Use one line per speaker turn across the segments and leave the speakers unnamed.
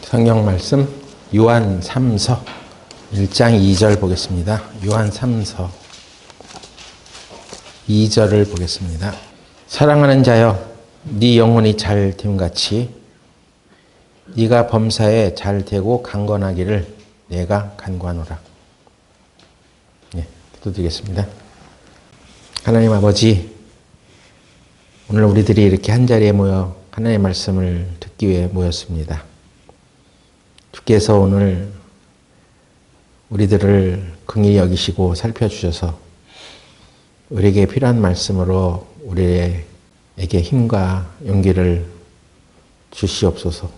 성경 말씀 요한 3서 1장 2절 보겠습니다. 요한 3서 2절을 보겠습니다. 사랑하는 자여, 네 영혼이 잘 됨같이 네가 범사에 잘 되고 강건하기를 내가 간구하노라. 기도드리겠습니다. 하나님 아버지, 오늘 우리들이 이렇게 한자리에 모여 하나님의 말씀을 듣기 위해 모였습니다. 주께서 오늘 우리들을 긍휼히 여기시고 살펴주셔서 우리에게 필요한 말씀으로 우리에게 힘과 용기를 주시옵소서.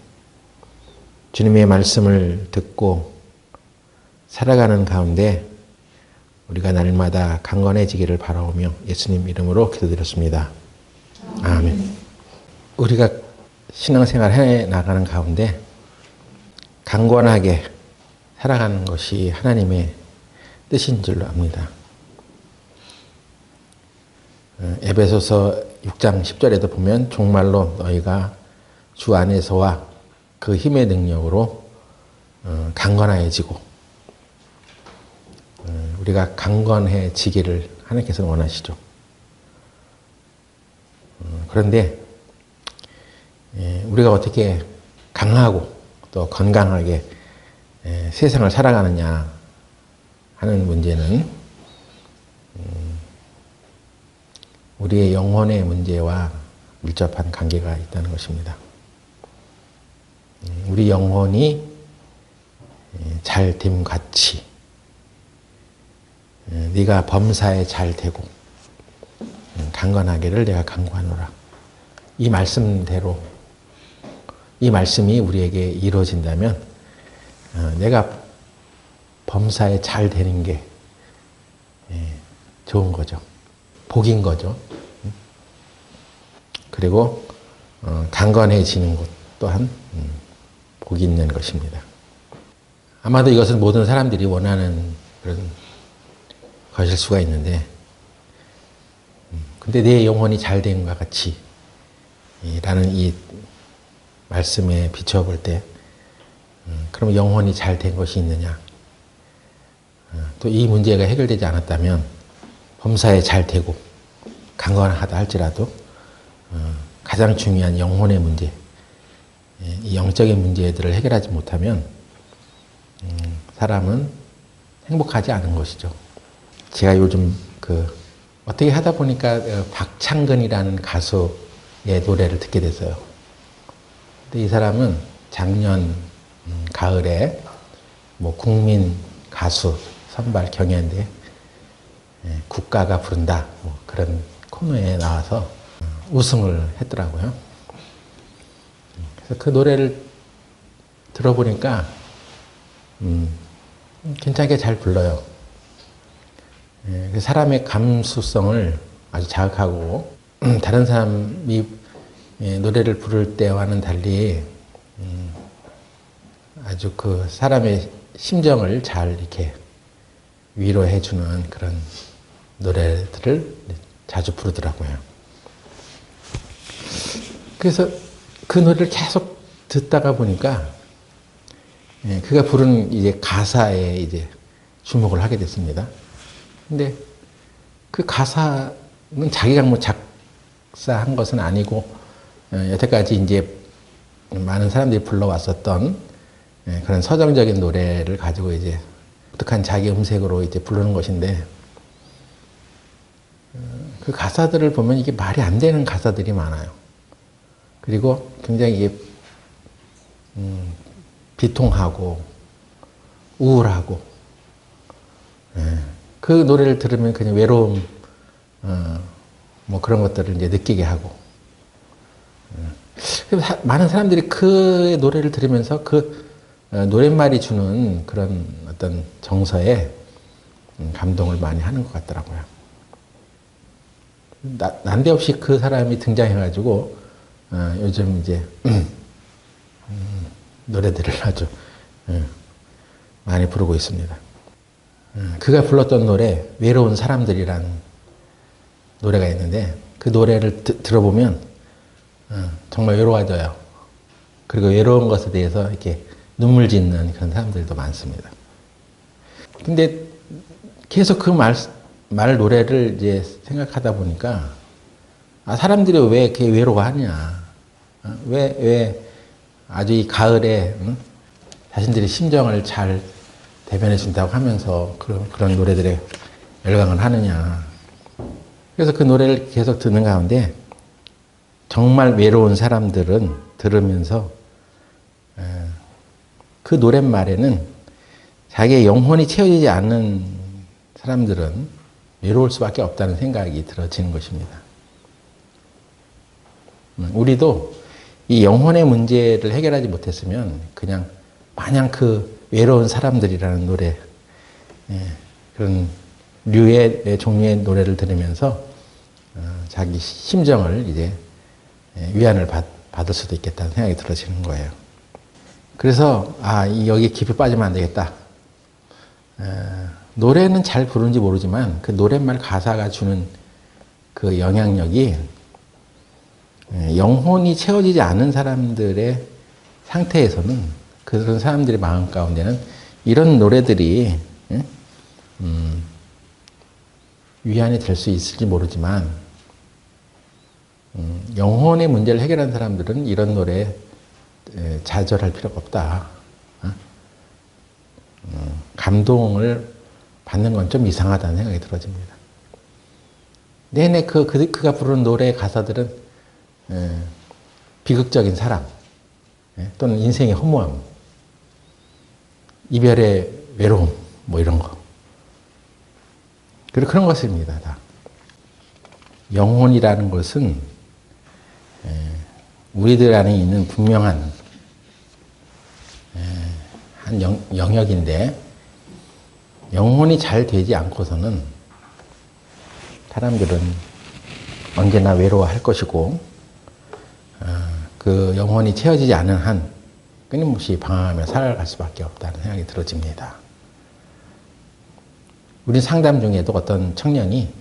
주님의 말씀을 듣고 살아가는 가운데 우리가 날마다 강건해지기를 바라오며 예수님 이름으로 기도드렸습니다. 아멘. 우리가 신앙생활 해나가는 가운데 강건하게 살아가는 것이 하나님의 뜻인 줄로 압니다. 에베소서 6장 10절에도 보면 종말로 너희가 주 안에서와 그 힘의 능력으로 강건해지고, 우리가 강건해지기를 하나님께서는 원하시죠. 그런데 우리가 어떻게 강하고 또 건강하게 세상을 살아가느냐 하는 문제는 우리의 영혼의 문제와 밀접한 관계가 있다는 것입니다. 우리 영혼이 잘됨 같이 네가 범사에 잘 되고 강건하기를 내가 간구하노라. 이 말씀대로, 이 말씀이 우리에게 이루어진다면 내가 범사에 잘 되는 게 좋은 거죠. 복인 거죠. 그리고 강건해지는 것 또한 복이 있는 것입니다. 아마도 이것은 모든 사람들이 원하는 그런 것일 수가 있는데, 근데 내 영혼이 잘 된 것 같이 라는 이 말씀에 비춰볼 때, 그럼 영혼이 잘 된 것이 있느냐? 또 이 문제가 해결되지 않았다면 범사에 잘 되고 강건하다 할지라도 가장 중요한 영혼의 문제, 이 영적인 문제들을 해결하지 못하면 사람은 행복하지 않은 것이죠. 제가 요즘 어떻게 하다 보니까 박창근이라는 가수의 노래를 듣게 됐어요. 근데 이 사람은 작년 가을에 국민 가수 선발 경연대 국가가 부른다 그런 코너에 나와서 우승을 했더라고요. 그래서 그 노래를 들어보니까 괜찮게 잘 불러요. 사람의 감수성을 아주 자극하고 다른 사람이 노래를 부를 때와는 달리 아주 그 사람의 심정을 잘 이렇게 위로해주는 그런 노래들을 자주 부르더라고요. 그래서 그 노래를 계속 듣다가 보니까 그가 부른 이제 가사에 이제 주목을 하게 됐습니다. 근데 그 가사는 자기가 작사한 것은 아니고 여태까지 이제 많은 사람들이 불러왔었던 그런 서정적인 노래를 가지고 이제 독특한 자기 음색으로 이제 부르는 것인데, 그 가사들을 보면 이게 말이 안 되는 가사들이 많아요. 그리고 굉장히 비통하고 우울하고, 그 노래를 들으면 그냥 외로움, 그런 것들을 이제 느끼게 하고, 많은 사람들이 그 노래를 들으면서 그 노랫말이 주는 그런 어떤 정서에 감동을 많이 하는 것 같더라고요. 난데없이 그 사람이 등장해가지고 요즘 이제 노래들을 아주 많이 부르고 있습니다. 그가 불렀던 노래 외로운 사람들이라는 노래가 있는데, 그 노래를 들어보면 정말 외로워져요. 그리고 외로운 것에 대해서 이렇게 눈물 짓는 그런 사람들도 많습니다. 근데 계속 그 말 노래를 이제 생각하다 보니까, 사람들이 왜 이렇게 외로워하냐. 왜 아주 이 가을에, 자신들의 심정을 잘 대변해 준다고 하면서 그런 노래들에 열광을 하느냐. 그래서 그 노래를 계속 듣는 가운데 정말 외로운 사람들은 들으면서 그 노랫말에는 자기의 영혼이 채워지지 않는 사람들은 외로울 수밖에 없다는 생각이 들어지는 것입니다. 우리도 이 영혼의 문제를 해결하지 못했으면 그냥 마냥 그 외로운 사람들이라는 노래, 그런 류의 종류의 노래를 들으면서 자기 심정을 이제 위안을 받을 수도 있겠다는 생각이 들어지는 거예요. 그래서 여기 깊이 빠지면 안 되겠다. 노래는 잘 부르는지 모르지만 그 노랫말 가사가 주는 그 영향력이 영혼이 채워지지 않은 사람들의 상태에서는, 그런 사람들의 마음 가운데는 이런 노래들이 위안이 될 수 있을지 모르지만, 영혼의 문제를 해결한 사람들은 이런 노래에 좌절할 필요가 없다. 감동을 받는 건 좀 이상하다는 생각이 들어집니다. 내내 그가 부르는 노래의 가사들은 비극적인 사랑, 또는 인생의 허무함, 이별의 외로움, 뭐 이런 거. 그런 것입니다, 다. 영혼이라는 것은 우리들 안에 있는 분명한 한 영역인데, 영혼이 잘 되지 않고서는 사람들은 언제나 외로워할 것이고, 그 영혼이 채워지지 않은 한 끊임없이 방황하며 살아갈 수밖에 없다는 생각이 들어집니다. 우리 상담 중에도 어떤 청년이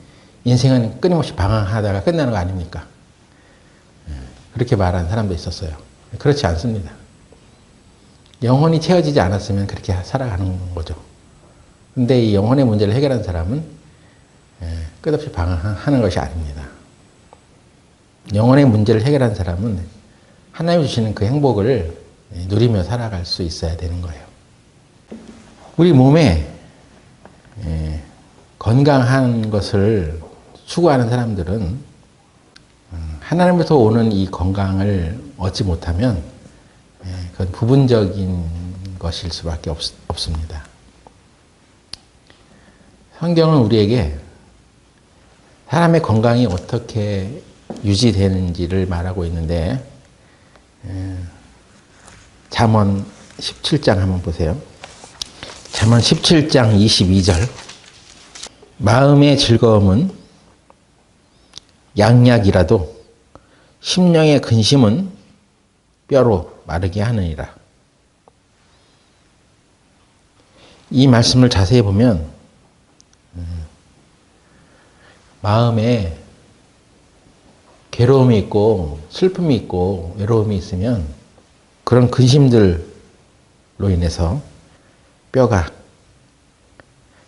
인생은 끊임없이 방황하다가 끝나는 거 아닙니까? 그렇게 말하는 사람도 있었어요. 그렇지 않습니다. 영혼이 채워지지 않았으면 그렇게 살아가는 거죠. 근데 이 영혼의 문제를 해결한 사람은 끝없이 방황하는 것이 아닙니다. 영혼의 문제를 해결한 사람은 하나님이 주시는 그 행복을 누리며 살아갈 수 있어야 되는 거예요. 우리 몸에 건강한 것을 추구하는 사람들은 하나님부터 오는 이 건강을 얻지 못하면 그건 부분적인 것일 수밖에 없습니다. 성경은 우리에게 사람의 건강이 어떻게 유지되는지를 말하고 있는데, 잠언 17장 한번 보세요. 잠언 17장 22절. 마음의 즐거움은 양약이라도 심령의 근심은 뼈로 마르게 하느니라. 이 말씀을 자세히 보면 마음에 괴로움이 있고 슬픔이 있고 외로움이 있으면 그런 근심들로 인해서 뼈가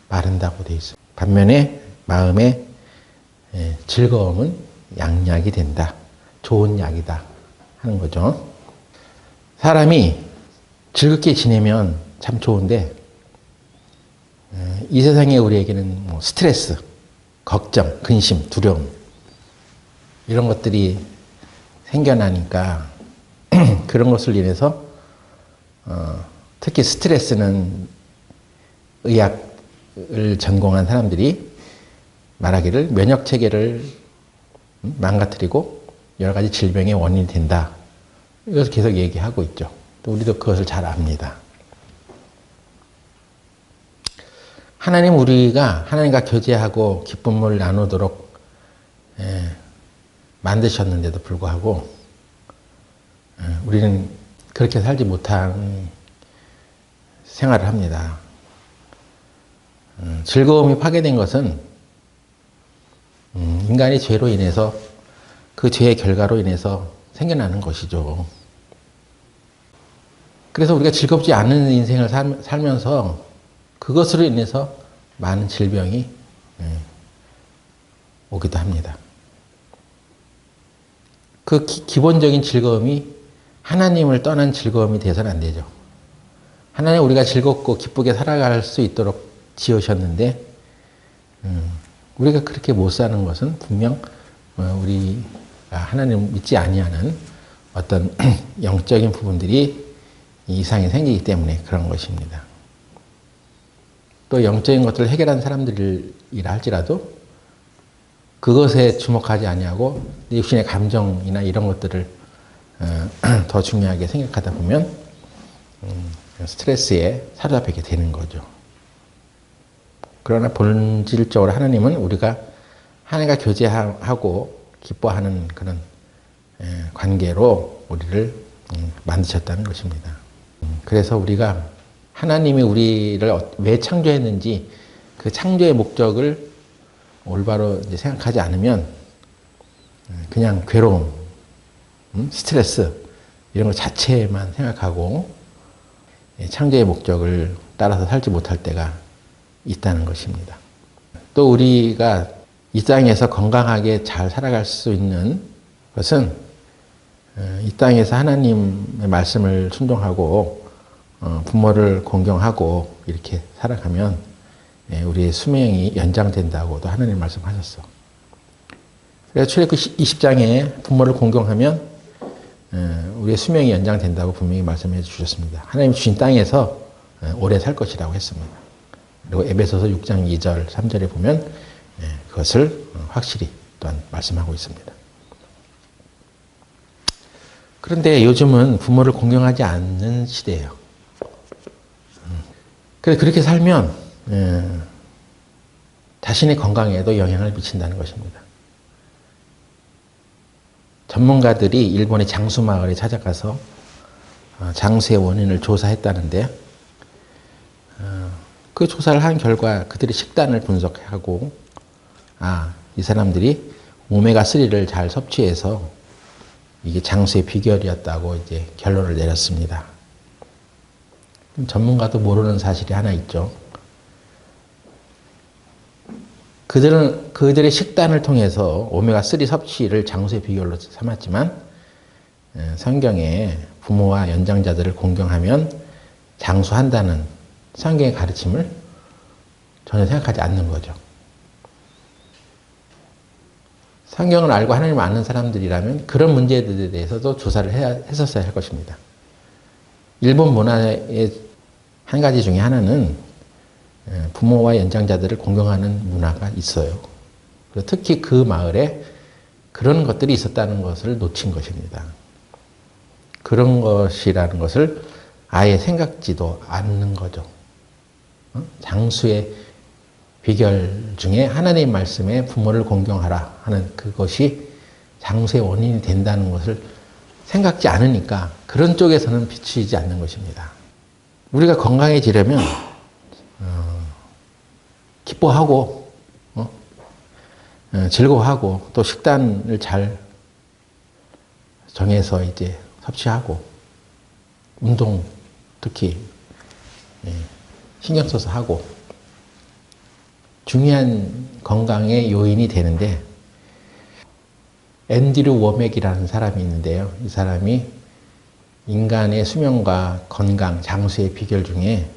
마른다고 되어 있습니다. 반면에 마음의 즐거움은 양약이 된다. 좋은 약이다 하는 거죠. 사람이 즐겁게 지내면 참 좋은데, 이 세상에 우리에게는 뭐 스트레스, 걱정, 근심, 두려움 이런 것들이 생겨나니까 그런 것을 인해서 특히 스트레스는 의학을 전공한 사람들이 말하기를 면역 체계를 망가뜨리고 여러 가지 질병의 원인이 된다. 이것을 계속 얘기하고 있죠. 또 우리도 그것을 잘 압니다. 우리가 하나님과 교제하고 기쁨을 나누도록 만드셨는데도 불구하고 우리는 그렇게 살지 못한 생활을 합니다. 즐거움이 파괴된 것은 인간의 죄로 인해서, 그 죄의 결과로 인해서 생겨나는 것이죠. 그래서 우리가 즐겁지 않은 인생을 살면서 그것으로 인해서 많은 질병이 오기도 합니다. 그 기본적인 즐거움이 하나님을 떠난 즐거움이 돼서는 안 되죠. 하나님 우리가 즐겁고 기쁘게 살아갈 수 있도록 지으셨는데 우리가 그렇게 못 사는 것은 분명 우리가 하나님 믿지 아니하는 어떤 영적인 부분들이 이상이 생기기 때문에 그런 것입니다. 또 영적인 것들을 해결한 사람들이라 할지라도 그것에 주목하지 아니하고 육신의 감정이나 이런 것들을 더 중요하게 생각하다 보면 스트레스에 사로잡히게 되는 거죠. 그러나 본질적으로 하나님은 우리가 하나님과 교제하고 기뻐하는 그런 관계로 우리를 만드셨다는 것입니다. 그래서 우리가 하나님이 우리를 왜 창조했는지 그 창조의 목적을 올바로 이제 생각하지 않으면 그냥 괴로움, 스트레스 이런 것 자체만 생각하고 창조의 목적을 따라서 살지 못할 때가 있다는 것입니다. 또 우리가 이 땅에서 건강하게 잘 살아갈 수 있는 것은 이 땅에서 하나님의 말씀을 순종하고 부모를 공경하고 이렇게 살아가면 우리의 수명이 연장된다고도 하나님 말씀하셨어. 그래서 출애굽기 20장에 부모를 공경하면 우리의 수명이 연장된다고 분명히 말씀해 주셨습니다. 하나님 주신 땅에서 오래 살 것이라고 했습니다. 그리고 에베소서 6장 2절, 3절에 보면 그것을 확실히 또한 말씀하고 있습니다. 그런데 요즘은 부모를 공경하지 않는 시대예요. 그래서 그렇게 살면 자신의 건강에도 영향을 미친다는 것입니다. 전문가들이 일본의 장수 마을에 찾아가서 장수의 원인을 조사했다는데 그 조사를 한 결과 그들이 식단을 분석하고 이 사람들이 오메가3를 잘 섭취해서 이게 장수의 비결이었다고 이제 결론을 내렸습니다. 전문가도 모르는 사실이 하나 있죠. 그들의 식단을 통해서 오메가3 섭취를 장수의 비결로 삼았지만 성경에 부모와 연장자들을 공경하면 장수한다는 성경의 가르침을 전혀 생각하지 않는 거죠. 성경을 알고 하나님을 아는 사람들이라면 그런 문제들에 대해서도 조사를 했었어야 할 것입니다. 일본 문화의 한 가지 중에 하나는 부모와 연장자들을 공경하는 문화가 있어요. 특히 그 마을에 그런 것들이 있었다는 것을 놓친 것입니다. 그런 것이라는 것을 아예 생각지도 않는 거죠. 장수의 비결 중에 하나님의 말씀에 부모를 공경하라 하는 그것이 장수의 원인이 된다는 것을 생각지 않으니까 그런 쪽에서는 비추이지 않는 것입니다. 우리가 건강해지려면 기뻐하고 즐거워하고 또 식단을 잘 정해서 이제 섭취하고 운동 특히 신경 써서 하고 중요한 건강의 요인이 되는데 앤드류 워맥이라는 사람이 있는데요. 이 사람이 인간의 수명과 건강, 장수의 비결 중에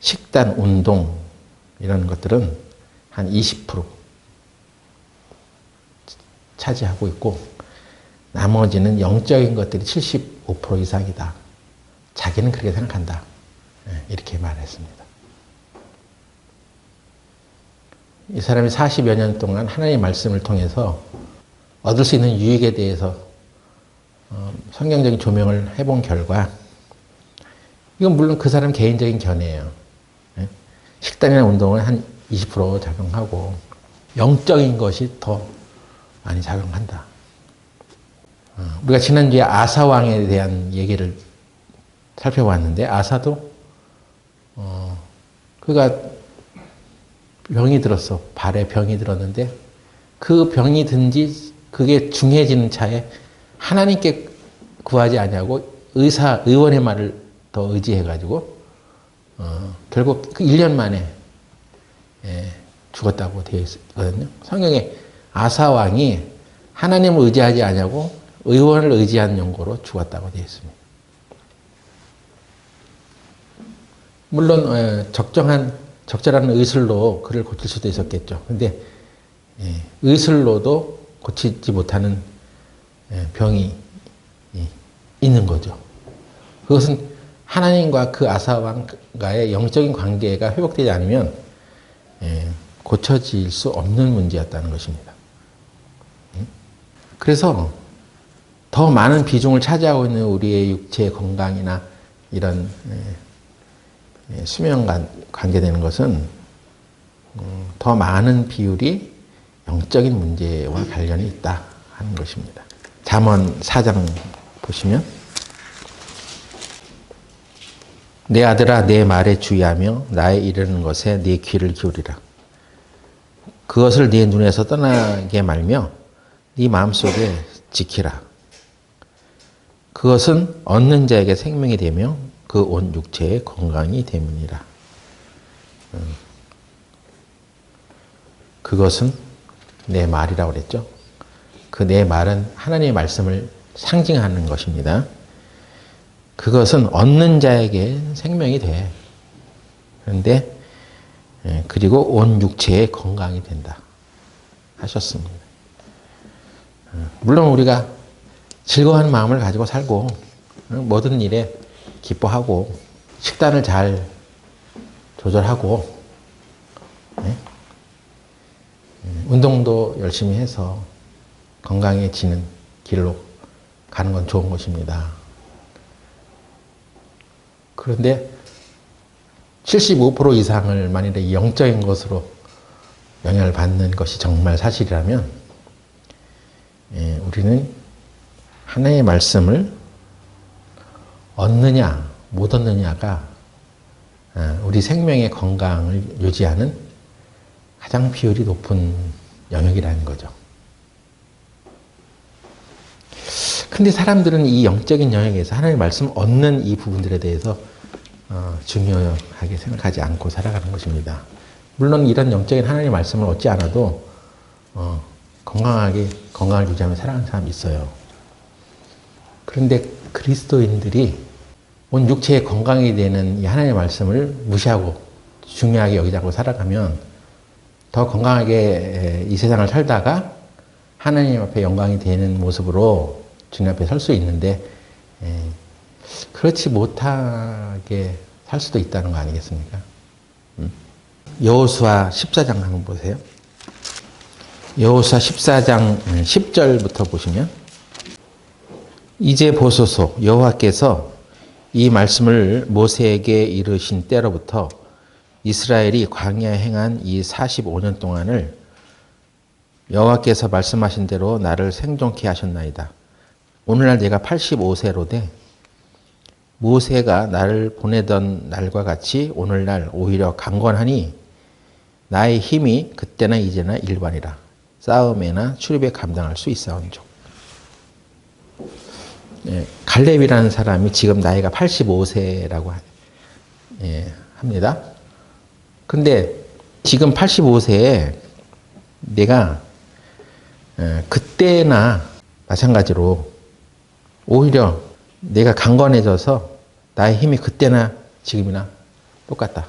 식단, 운동 이런 것들은 한 20% 차지하고 있고 나머지는 영적인 것들이 75% 이상이다. 자기는 그렇게 생각한다. 이렇게 말했습니다. 이 사람이 40여 년 동안 하나님의 말씀을 통해서 얻을 수 있는 유익에 대해서 성경적인 조명을 해본 결과 이건 물론 그 사람 개인적인 견해예요. 식단이나 운동은 한 20% 작용하고 영적인 것이 더 많이 작용한다. 우리가 지난주에 아사왕에 대한 얘기를 살펴봤는데 아사도 그가 병이 들었어. 발에 병이 들었는데 그 병이 든지 그게 중해지는 차에 하나님께 구하지 아니하고 의원의 말을 더 의지해가지고 결국 그 1년 만에 죽었다고 되어 있거든요. 성경에 아사 왕이 하나님을 의지하지 않냐고 의원을 의지한 용고로 죽었다고 되어 있습니다. 물론 적절한 의술로 그를 고칠 수도 있었겠죠. 근데 의술로도 고치지 못하는 병이 있는 거죠. 그것은 하나님과 그 아사 왕과의 영적인 관계가 회복되지 않으면 고쳐질 수 없는 문제였다는 것입니다. 그래서 더 많은 비중을 차지하고 있는 우리의 육체의 건강이나 이런 수명과 관계되는 것은 더 많은 비율이 영적인 문제와 관련이 있다 하는 것입니다. 잠언 4장 보시면 내 아들아 내 말에 주의하며 나의 이르는 것에 네 귀를 기울이라. 그것을 네 눈에서 떠나게 말며 네 마음속에 지키라. 그것은 얻는 자에게 생명이 되며 그 온 육체의 건강이 됨이니라. 그것은 내 말이라고 그랬죠. 그 내 말은 하나님의 말씀을 상징하는 것입니다. 그것은 얻는 자에게 생명이 돼. 그런데 그리고 온 육체의 건강이 된다 하셨습니다. 물론 우리가 즐거운 마음을 가지고 살고 모든 일에 기뻐하고 식단을 잘 조절하고 운동도 열심히 해서 건강해지는 길로 가는 건 좋은 것입니다. 그런데 75% 이상을 만일에 영적인 것으로 영향을 받는 것이 정말 사실이라면 우리는 하나님의 말씀을 얻느냐 못 얻느냐가 우리 생명의 건강을 유지하는 가장 비율이 높은 영역이라는 거죠. 근데 사람들은 이 영적인 영역에서 하나님의 말씀 얻는 이 부분들에 대해서 중요하게 생각하지 않고 살아가는 것입니다. 물론 이런 영적인 하나님의 말씀을 얻지 않아도 건강을 유지하며 살아가는 사람이 있어요. 그런데 그리스도인들이 온 육체의 건강이 되는 이 하나님의 말씀을 무시하고 중요하게 여기지 않고 살아가면 더 건강하게 이 세상을 살다가 하나님 앞에 영광이 되는 모습으로 주님 앞에 설 수 있는데 그렇지 못하게 살 수도 있다는 거 아니겠습니까? 여호수아 14장 한번 보세요. 여호수아 14장 10절부터 보시면 이제 보소서 여호와께서 이 말씀을 모세에게 이르신 때로부터 이스라엘이 광야에 행한 이 45년 동안을 여호와께서 말씀하신 대로 나를 생존케 하셨나이다. 오늘날 내가 85세로 돼 모세가 나를 보내던 날과 같이 오늘날 오히려 강건하니 나의 힘이 그때나 이제나 일반이라. 싸움에나 출입에 감당할 수 있사온즉. 갈렙이라는 사람이 지금 나이가 85세라고 합니다. 근데 지금 85세에 내가 그때나 마찬가지로 오히려 내가 강건해져서 나의 힘이 그때나 지금이나 똑같다.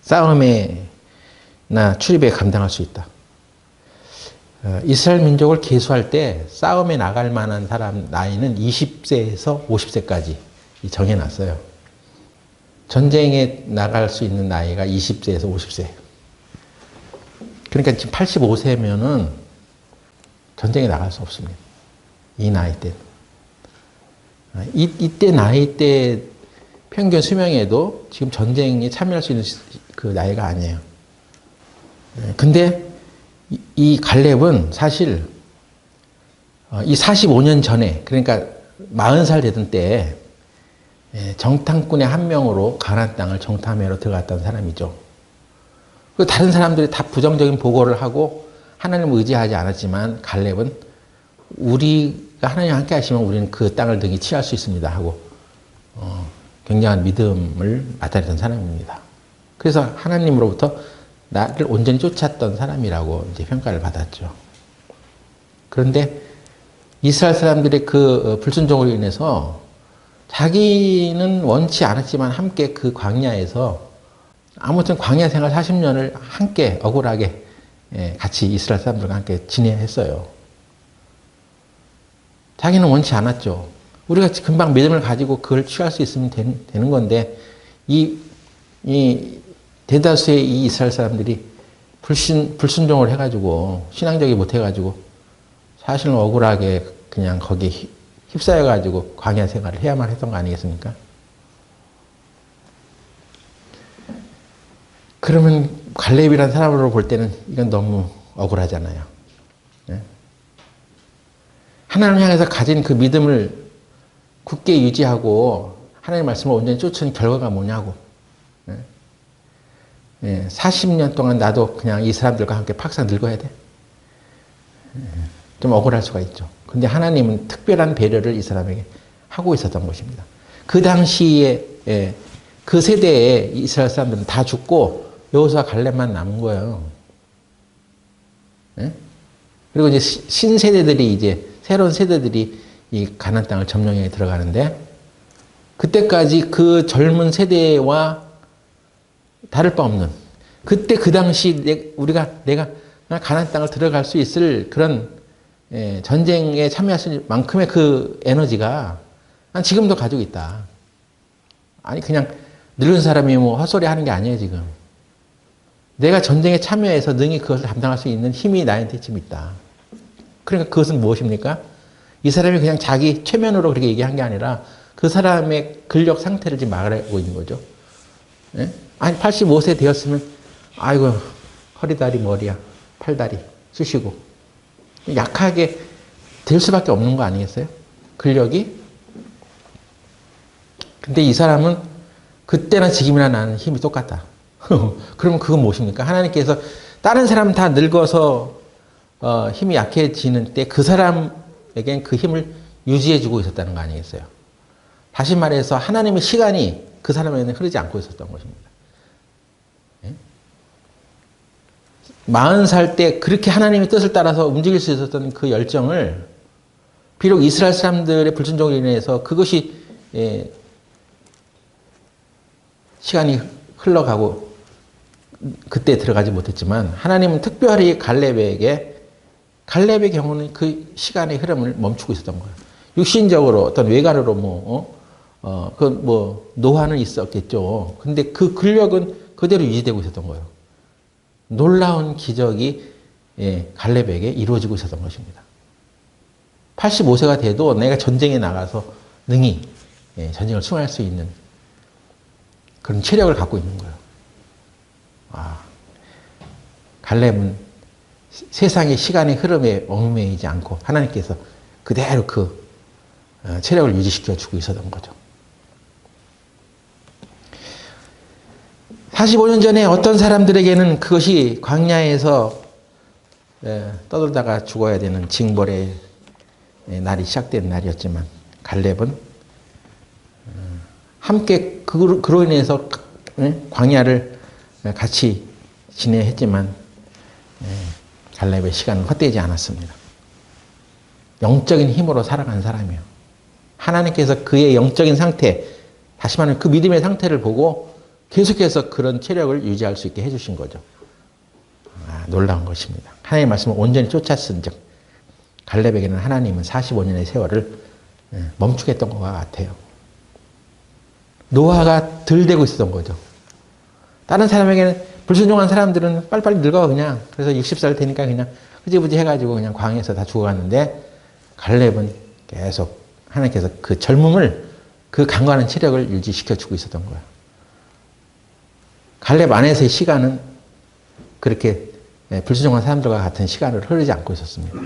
싸움에나 출입에 감당할 수 있다. 이스라엘 민족을 계수할 때 싸움에 나갈 만한 사람 나이는 20세에서 50세까지 정해놨어요. 전쟁에 나갈 수 있는 나이가 20세에서 50세. 그러니까 지금 85세면은 전쟁에 나갈 수 없습니다. 이 나이 때. 이때 나이 때 평균 수명에도 지금 전쟁에 참여할 수 있는 그 나이가 아니에요. 근데 이 갈렙은 사실 이 45년 전에, 그러니까 40살 되던 때에 정탐꾼의 한 명으로 가나안 땅을 정탐하러 들어갔던 사람이죠. 그 다른 사람들이 다 부정적인 보고를 하고 하나님을 의지하지 않았지만 갈렙은 우리가 하나님 함께 하시면 우리는 그 땅을 등에 취할 수 있습니다 하고 굉장한 믿음을 나타냈던 사람입니다. 그래서 하나님으로부터 나를 온전히 쫓았던 사람이라고 이제 평가를 받았죠. 그런데 이스라엘 사람들의 그 불순종으로 인해서 자기는 원치 않았지만 함께 그 광야에서 아무튼 광야 생활 40년을 함께 억울하게 같이 이스라엘 사람들과 함께 지내했어요. 자기는 원치 않았죠. 우리가 금방 믿음을 가지고 그걸 취할 수 있으면 되는 건데 이 대다수의 이 이스라엘 사람들이 불순종을 해가지고 신앙적이 못해가지고 사실은 억울하게 그냥 거기 휩싸여가지고 광야 생활을 해야만 했던 거 아니겠습니까? 그러면 갈렙이라는 사람으로 볼 때는 이건 너무 억울하잖아요. 네? 하나님을 향해서 가진 그 믿음을 굳게 유지하고 하나님의 말씀을 온전히 쫓은 결과가 뭐냐고. 네? 40년 동안 나도 그냥 이 사람들과 함께 팍상 늙어야 돼? 좀 억울할 수가 있죠. 근데 하나님은 특별한 배려를 이 사람에게 하고 있었던 것입니다. 그 당시에 그 세대에 이스라엘 사람들은 다 죽고 여호수아 갈렙만 남은 거예요. 네? 그리고 이제 신세대들이 이제 새로운 세대들이 이 가나안 땅을 점령해 들어가는데 그때까지 그 젊은 세대와 다를 바 없는 그때 그 당시 내가 가나안 땅을 들어갈 수 있을 그런 전쟁에 참여하실 만큼의 그 에너지가 난 지금도 가지고 있다. 아니 그냥 늙은 사람이 뭐 헛소리 하는 게 아니에요 지금. 내가 전쟁에 참여해서 능히 그것을 감당할 수 있는 힘이 나한테 지금 있다. 그러니까 그것은 무엇입니까? 이 사람이 그냥 자기 최면으로 그렇게 얘기한 게 아니라 그 사람의 근력 상태를 지금 말하고 있는 거죠. 네? 아니 85세 되었으면 아이고 허리다리 머리야 팔다리 쑤시고 약하게 될 수밖에 없는 거 아니겠어요? 근력이? 근데 이 사람은 그때나 지금이나 나는 힘이 똑같다. 그러면 그건 무엇입니까? 하나님께서 다른 사람 다 늙어서 힘이 약해지는 때 그 사람에겐 그 힘을 유지해주고 있었다는 거 아니겠어요? 다시 말해서 하나님의 시간이 그 사람에게는 흐르지 않고 있었던 것입니다. 40살 때 그렇게 하나님의 뜻을 따라서 움직일 수 있었던 그 열정을 비록 이스라엘 사람들의 불순종으로 인해서 그것이 시간이 흘러가고 그때 들어가지 못했지만 하나님은 특별히 갈렙의 경우는 그 시간의 흐름을 멈추고 있었던 거예요. 육신적으로 어떤 외관으로 노화는 있었겠죠. 근데 그 근력은 그대로 유지되고 있었던 거예요. 놀라운 기적이 갈렙에게 이루어지고 있었던 것입니다. 85세가 돼도 내가 전쟁에 나가서 능히 전쟁을 수행할 수 있는 그런 체력을 갖고 있는 거예요. 갈렙은 세상의 시간의 흐름에 얽매이지 않고 하나님께서 그대로 그 체력을 유지시켜 주고 있었던 거죠. 45년 전에 어떤 사람들에게는 그것이 광야에서 떠돌다가 죽어야 되는 징벌의 날이 시작된 날이었지만 갈렙은 함께 그로 인해서 광야를 같이 지내했지만 갈렙의 시간은 헛되지 않았습니다. 영적인 힘으로 살아간 사람이에요. 하나님께서 그의 영적인 상태, 다시 말하면 그 믿음의 상태를 보고 계속해서 그런 체력을 유지할 수 있게 해주신 거죠. 놀라운 것입니다. 하나님의 말씀을 온전히 쫓았은 즉 갈렙에게는 하나님은 45년의 세월을 멈추게 했던 것 같아요. 노화가 덜 되고 있었던 거죠. 다른 사람에게는 불순종한 사람들은 빨리빨리 늙어 그냥. 그래서 60살 되니까 그냥 흐지부지 해가지고 그냥 광야에서 다 죽어갔는데 갈렙은 계속 하나님께서 그 젊음을 그 강건한 체력을 유지시켜주고 있었던 거예요. 갈렙 안에서의 시간은 그렇게 불순종한 사람들과 같은 시간을 흐르지 않고 있었습니다.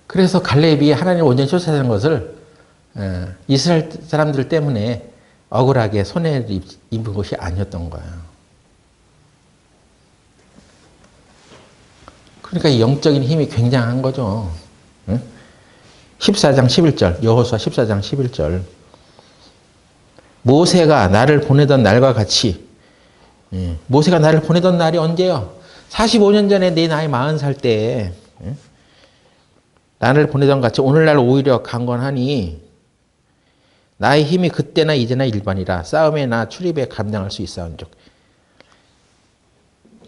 그래서 갈렙이 하나님을 온전히 쫓아내는 것을 이스라엘 사람들 때문에 억울하게 손해를 입은 것이 아니었던 거예요. 그러니까 이 영적인 힘이 굉장한 거죠. 14장 11절, 여호수아 14장 11절. 모세가 나를 보내던 날과 같이, 모세가 나를 보내던 날이 언제요? 45년 전에 내 나이 40살 때에 나를 보내던 같이 오늘날 오히려 강건하니 나의 힘이 그때나 이제나 일반이라 싸움에 나 출입에 감당할 수 있사온즉.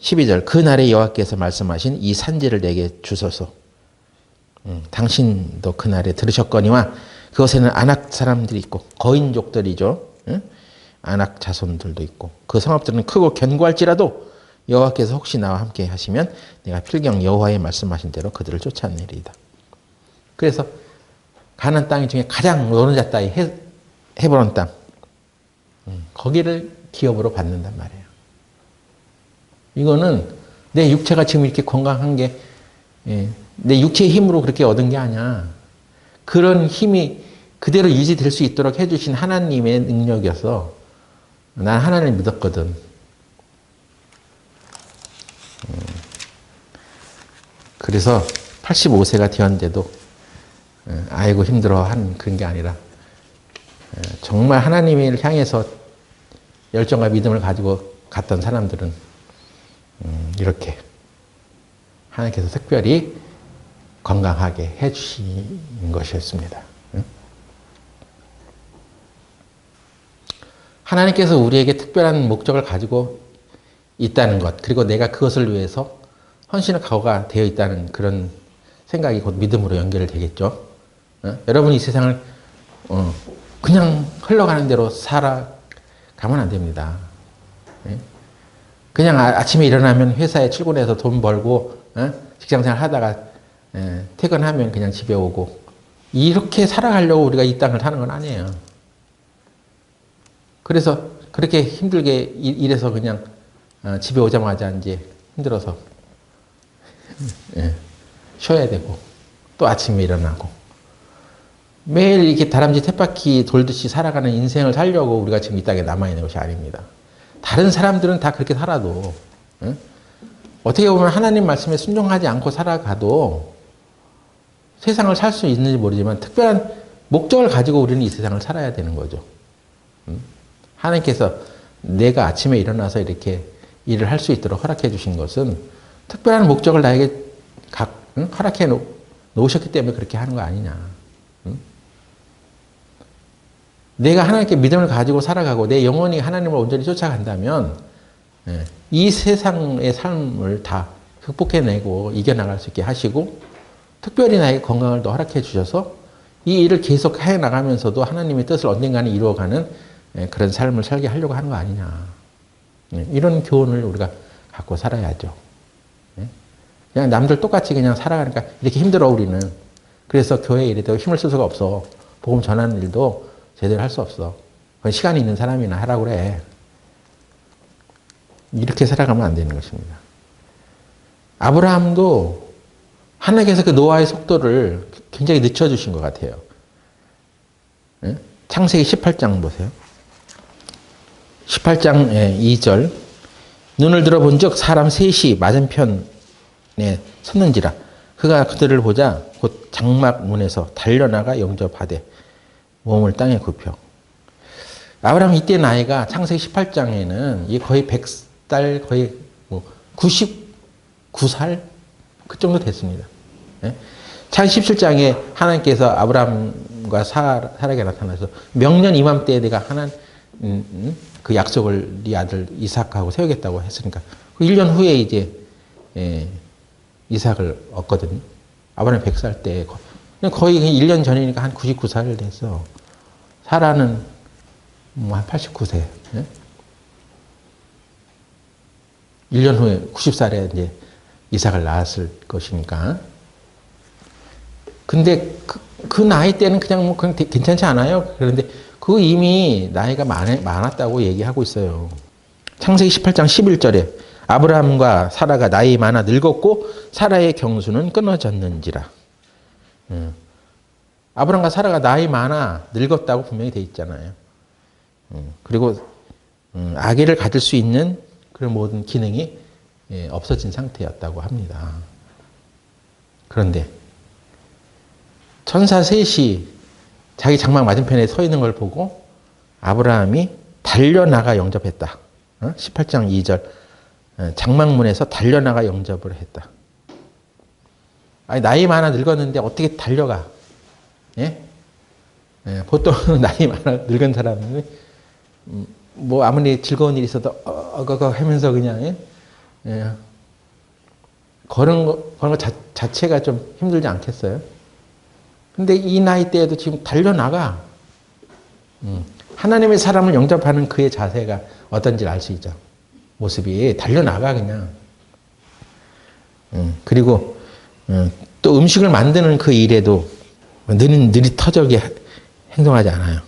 12절 그날에 여호와께서 말씀하신 이 산지를 내게 주소서. 당신도 그날에 들으셨거니와 그곳에는 아낙 사람들이 있고 거인족들이죠. 아낙 자손들도 있고 그 성읍들은 크고 견고할지라도 여호와께서 혹시 나와 함께 하시면 내가 필경 여호와의 말씀하신 대로 그들을 쫓아내리이다. 그래서 가나안 땅 중에 가장 노른자 따위 헤브론 땅, 거기를 기업으로 받는단 말이에요. 이거는 내 육체가 지금 이렇게 건강한 게 내 육체의 힘으로 그렇게 얻은 게 아니야. 그런 힘이 그대로 유지될 수 있도록 해주신 하나님의 능력이어서 난 하나님을 믿었거든. 그래서 85세가 되었는데도 아이고 힘들어한 그런 게 아니라 정말 하나님을 향해서 열정과 믿음을 가지고 갔던 사람들은 이렇게 하나님께서 특별히 건강하게 해주신 것이었습니다. 하나님께서 우리에게 특별한 목적을 가지고 있다는 것, 그리고 내가 그것을 위해서 헌신의 각오가 되어 있다는 그런 생각이 곧 믿음으로 연결되겠죠. 여러분이 이 세상을 그냥 흘러가는 대로 살아가면 안 됩니다. 그냥 아침에 일어나면 회사에 출근해서 돈 벌고 직장생활 하다가 퇴근하면 그냥 집에 오고 이렇게 살아가려고 우리가 이 땅을 사는 건 아니에요. 그래서 그렇게 힘들게 일해서 그냥 집에 오자마자 이제 힘들어서 쉬어야 되고 또 아침에 일어나고 매일 이렇게 다람쥐 쳇바퀴 돌듯이 살아가는 인생을 살려고 우리가 지금 이 땅에 남아있는 것이 아닙니다. 다른 사람들은 다 그렇게 살아도 어떻게 보면 하나님 말씀에 순종하지 않고 살아가도 세상을 살 수 있는지 모르지만 특별한 목적을 가지고 우리는 이 세상을 살아야 되는 거죠. 하나님께서 내가 아침에 일어나서 이렇게 일을 할 수 있도록 허락해 주신 것은 특별한 목적을 나에게 허락해 놓으셨기 때문에 그렇게 하는 거 아니냐. 내가 하나님께 믿음을 가지고 살아가고 내 영혼이 하나님을 온전히 쫓아간다면 이 세상의 삶을 다 극복해내고 이겨나갈 수 있게 하시고 특별히 나에게 건강을 더 허락해 주셔서 이 일을 계속 해나가면서도 하나님의 뜻을 언젠가는 이루어가는 그런 삶을 살게 하려고 하는 거 아니냐. 이런 교훈을 우리가 갖고 살아야죠. 그냥 남들 똑같이 그냥 살아가니까 이렇게 힘들어 우리는. 그래서 교회에 이래도 힘을 쓸 수가 없어. 복음 전하는 일도 제대로 할 수 없어. 그건 시간이 있는 사람이나 하라고 그래. 이렇게 살아가면 안 되는 것입니다. 아브라함도 하나님께서 그 노아의 속도를 굉장히 늦춰주신 것 같아요. 창세기 18장 보세요. 18장 2절 눈을 들어본 적 사람 셋이 맞은편에 섰는지라 그가 그들을 보자 곧 장막 문에서 달려나가 영접하되 몸을 땅에 굽혀. 아브라함 이때 나이가 창세기 18장에는 거의 100살 거의 99살 그 정도 됐습니다. 창세기 17장에 하나님께서 아브라함과 사라에게 나타나서 명년 이맘때에 내가 그 약속을 네 아들 이삭하고 세우겠다고 했으니까 그 1년 후에 이제 이삭을 얻거든요. 아브라함 100살 때 거의 1년 전이니까 한 99살 됐어. 사라는 한 89세. 1년 후에 90살에 이제 이삭을 낳았을 것이니까. 근데 그 나이 때는 그냥 그냥 괜찮지 않아요? 그런데 그 이미 나이가 많았다고 얘기하고 있어요. 창세기 18장 11절에 아브라함과 사라가 나이 많아 늙었고 사라의 경수는 끊어졌는지라. 아브라함과 사라가 나이 많아 늙었다고 분명히 돼 있잖아요. 그리고 아기를 가질 수 있는 그런 모든 기능이 없어진 상태였다고 합니다. 그런데 천사 셋이 자기 장막 맞은편에 서 있는 걸 보고 아브라함이 달려나가 영접했다. 18장 2절. 장막문에서 달려나가 영접을 했다. 아니, 나이 많아 늙었는데 어떻게 달려가? 예? 보통 나이 많아 늙은 사람은 뭐 아무리 즐거운 일이 있어도 어거거 하면서 그냥 그런 거 자체가 좀 힘들지 않겠어요? 근데 이 나이 때에도 지금 달려나가. 하나님의 사람을 영접하는 그의 자세가 어떤지 알 수 있죠. 모습이 달려나가 그냥. 그리고 또 음식을 만드는 그 일에도 느릿터적이 행동하지 않아요.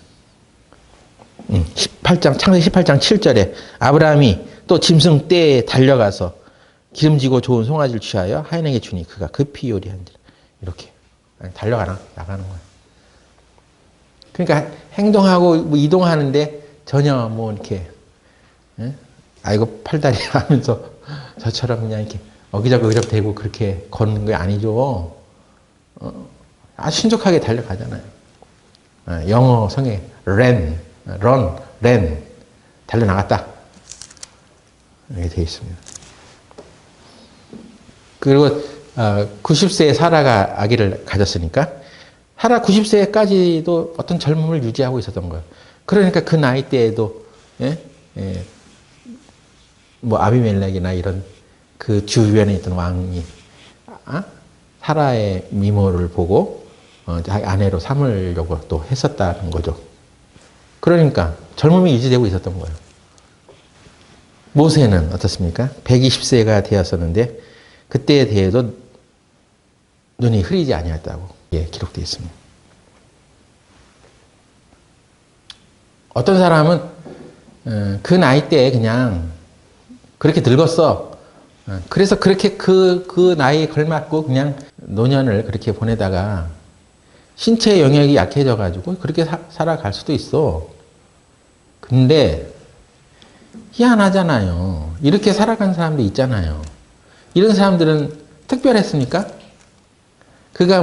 창세기 18장 7절에 아브라함이 또 짐승 떼에 달려가서 기름지고 좋은 송아지를 취하여 하인에게 주니 그가 급히 요리한지라. 이렇게 나가는 거예요. 그러니까 행동하고 뭐 이동하는데 전혀 뭐 이렇게 아이고 팔다리 하면서 저처럼 그냥 이렇게 어기적어기적 대고 그렇게 걷는 게 아니죠. 아주 신속하게 달려가잖아요. 영어 성에 ran, run, ran 달려나갔다. 이렇게 되어 있습니다. 그리고 90세에 사라가 아기를 가졌으니까 사라 90세까지도 어떤 젊음을 유지하고 있었던 거예요. 그러니까 그 나이 때에도 뭐 아비멜렉이나 이런 그 주변에 있던 왕이 사라의 미모를 보고 아내로 삼으려고 또 했었다는 거죠. 그러니까 젊음이 유지되고 있었던 거예요. 모세는 어떻습니까? 120세가 되었었는데 그때에 대해도 눈이 흐리지 아니었다고 기록되어 있습니다. 어떤 사람은 그 나이 때에 그냥 그렇게 늙었어. 그래서 그렇게 그 나이에 걸맞고 그냥 노년을 그렇게 보내다가 신체 영역이 약해져가지고 그렇게 살아갈 수도 있어. 근데 희한하잖아요. 이렇게 살아간 사람도 있잖아요. 이런 사람들은 특별했습니까? 그가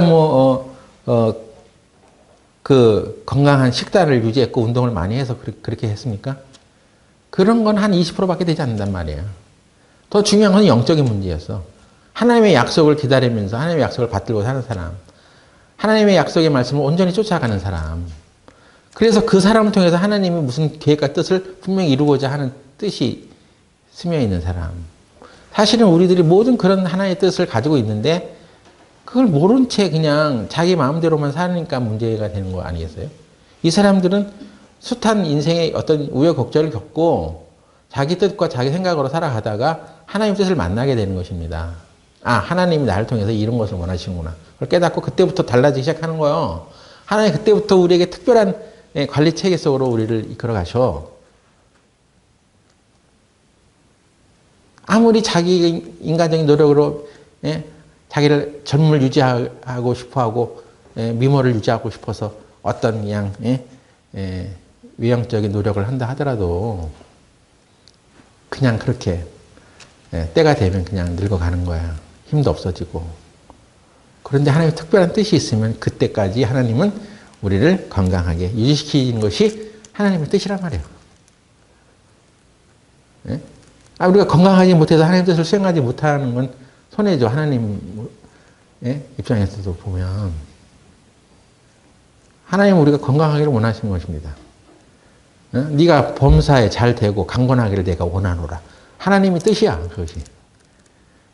그 건강한 식단을 유지했고 운동을 많이 해서 그렇게 했습니까? 그런 건 한 20%밖에 되지 않는단 말이에요. 더 중요한 건 영적인 문제였어. 하나님의 약속을 기다리면서 하나님의 약속을 받들고 사는 사람. 하나님의 약속의 말씀을 온전히 쫓아가는 사람. 그래서 그 사람을 통해서 하나님이 무슨 계획과 뜻을 분명히 이루고자 하는 뜻이 스며 있는 사람. 사실은 우리들이 모든 그런 하나의 뜻을 가지고 있는데 그걸 모른 채 그냥 자기 마음대로만 사니까 문제가 되는 거 아니겠어요? 이 사람들은 숱한 인생의 어떤 우여곡절을 겪고 자기 뜻과 자기 생각으로 살아가다가 하나님 뜻을 만나게 되는 것입니다. 하나님이 나를 통해서 이런 것을 원하시는구나. 그걸 깨닫고 그때부터 달라지기 시작하는 거예요. 하나님 그때부터 우리에게 특별한 관리 체계 속으로 우리를 이끌어 가셔. 아무리 자기 인간적인 노력으로 자기를 젊음을 유지하고 싶어하고 미모를 유지하고 싶어서 어떤 그냥 외형적인 노력을 한다 하더라도 그냥 그렇게 때가 되면 그냥 늙어가는 거야. 힘도 없어지고. 그런데 하나님의 특별한 뜻이 있으면 그때까지 하나님은 우리를 건강하게 유지시키는 것이 하나님의 뜻이란 말이에요. 우리가 건강하지 못해서 하나님의 뜻을 수행하지 못하는 건 손해죠. 하나님 입장에서도 보면. 하나님은 우리가 건강하기를 원하시는 것입니다. 네가 범사에 잘 되고 강건하기를 내가 원하노라. 하나님의 뜻이야, 그것이.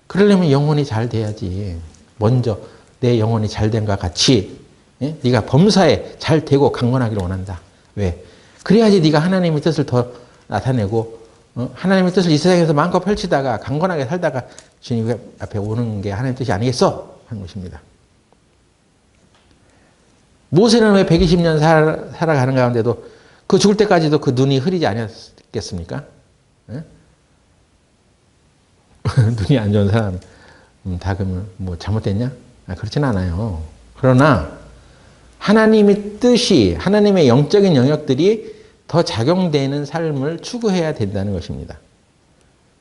그러려면 영혼이 잘 돼야지. 먼저 내 영혼이 잘 된과 같이 네가 범사에 잘 되고 강건하기를 원한다. 왜? 그래야지 네가 하나님의 뜻을 더 나타내고 하나님의 뜻을 이 세상에서 마음껏 펼치다가 강건하게 살다가 주님 앞에 오는 게 하나님의 뜻이 아니겠어? 하는 것입니다. 모세는 왜 120년 살아가는 가운데도 그 죽을 때까지도 그 눈이 흐리지 않았겠습니까? 눈이 안 좋은 사람 다 그러면 뭐 잘못됐냐? 그렇진 않아요. 그러나 하나님의 뜻이 하나님의 영적인 영역들이 더 작용되는 삶을 추구해야 된다는 것입니다.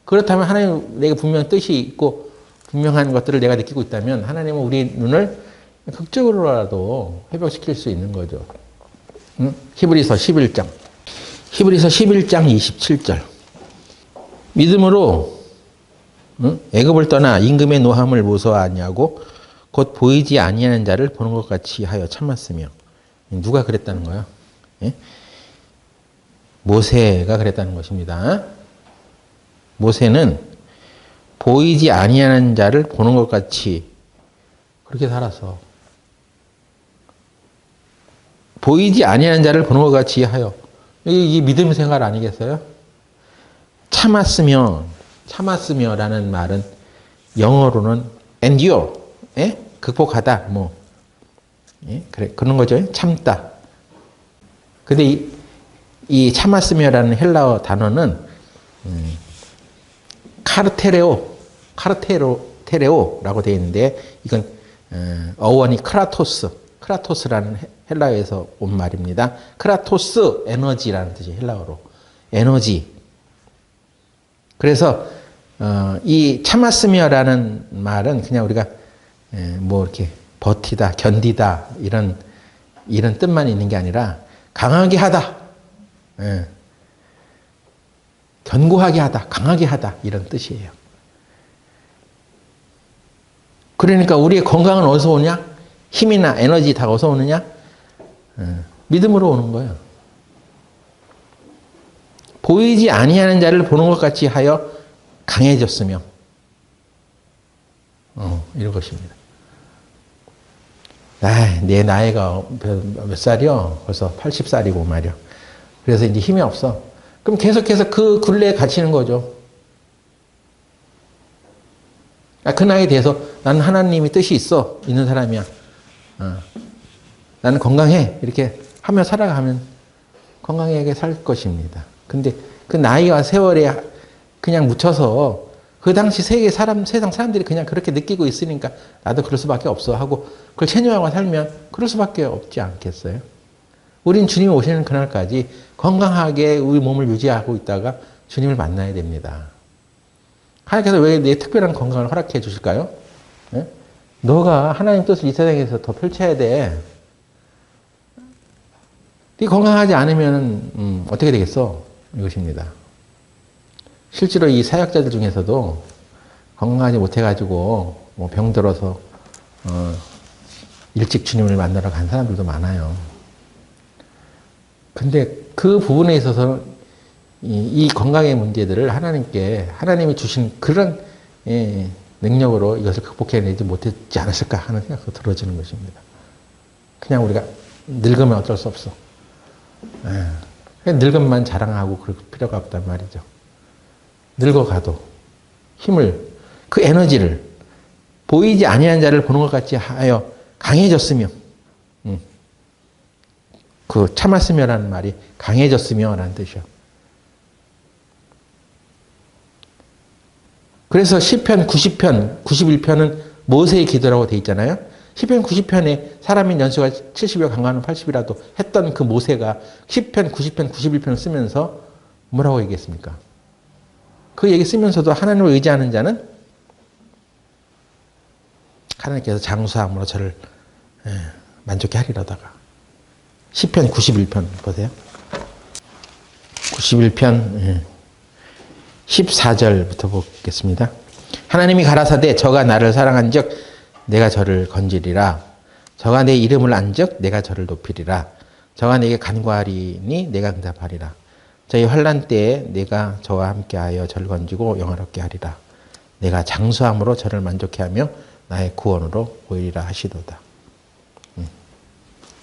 그렇다면 하나님 내게 분명 뜻이 있고 분명한 것들을 내가 느끼고 있다면 하나님은 우리 눈을 극적으로라도 회복시킬 수 있는 거죠. 히브리서 11장 히브리서 11장 27절. 믿음으로 애굽을 떠나 임금의 노함을 무서워하냐고 곧 보이지 아니하는 자를 보는 것 같이 하여 참았으며. 누가 그랬다는 거야? 예? 모세가 그랬다는 것입니다. 모세는 보이지 아니하는 자를 보는 것 같이 그렇게 살았어. 보이지 아니하는 자를 보는 것 같이 하여. 이게 믿음 생활 아니겠어요? 참았으며라는 말은 영어로는 endure, 예? 극복하다, 뭐, 예? 그래, 그런 거죠. 참다. 근데 이 참았으며라는 헬라어 단어는, 카르테레오라고 되어 있는데, 이건, 어원이 크라토스라는 헬라어에서 온 말입니다. 크라토스, 에너지라는 뜻이 헬라어로. 에너지. 그래서, 이 참았으며라는 말은 그냥 우리가, 뭐 이렇게 버티다, 견디다, 이런 뜻만 있는 게 아니라, 강하게 하다. 견고하게 하다, 강하게 하다, 이런 뜻이에요. 그러니까 우리의 건강은 어디서 오냐? 힘이나 에너지 다 어디서 오느냐? 믿음으로 오는 거예요. 보이지 아니하는 자를 보는 것 같이 하여 강해졌으며, 이런 것입니다. 내 나이가 몇 살이요? 벌써 80살이고 말이요. 그래서 이제 힘이 없어. 그럼 계속해서 그 굴레에 갇히는 거죠. 그 나이에 대해서 나는 하나님의 뜻이 있는 사람이야. 나는 건강해. 이렇게 하며 살아가면 건강하게 살 것입니다. 근데 그 나이와 세월에 그냥 묻혀서 그 당시 세상 사람들이 그냥 그렇게 느끼고 있으니까 나도 그럴 수밖에 없어 하고 그걸 체념하고 살면 그럴 수밖에 없지 않겠어요? 우린 주님이 오시는 그날까지 건강하게 우리 몸을 유지하고 있다가 주님을 만나야 됩니다. 하나님께서 왜 내 특별한 건강을 허락해 주실까요? 네? 너가 하나님 뜻을 이 세상에서 더 펼쳐야 돼. 네 건강하지 않으면 어떻게 되겠어? 이것입니다. 실제로 이 사역자들 중에서도 건강하지 못해가지고 뭐 병들어서 일찍 주님을 만나러 간 사람들도 많아요. 근데 그 부분에 있어서 이 건강의 문제들을 하나님이 주신 그런 능력으로 이것을 극복해내지 못했지 않았을까 하는 생각도 들어지는 것입니다. 그냥 우리가 늙으면 어쩔 수 없어. 늙음만 자랑하고 그럴 필요가 없단 말이죠. 늙어가도 그 에너지를 보이지 아니한 자를 보는 것 같이 하여 강해졌으며, 그 참았으며라는 말이 강해졌으며라는 뜻이요. 그래서 시편 90편, 91편은 모세의 기도라고 되어 있잖아요. 시편 90편에 사람의 연수가 70이요 강간은 80이라도 했던 그 모세가 시편 90편, 91편을 쓰면서 뭐라고 얘기했습니까? 그 얘기 쓰면서도 하나님을 의지하는 자는 하나님께서 장수함으로 저를 만족해 하리로다가. 시편 91편 보세요. 91편 14절부터 보겠습니다. 하나님이 가라사대 저가 나를 사랑한즉 내가 저를 건지리라. 저가 내 이름을 안즉 내가 저를 높이리라. 저가 내게 간구하리니 내가 응답하리라. 저희 환난 때에 내가 저와 함께하여 저를 건지고 영화롭게 하리라. 내가 장수함으로 저를 만족해 하며 나의 구원으로 보이리라 하시도다.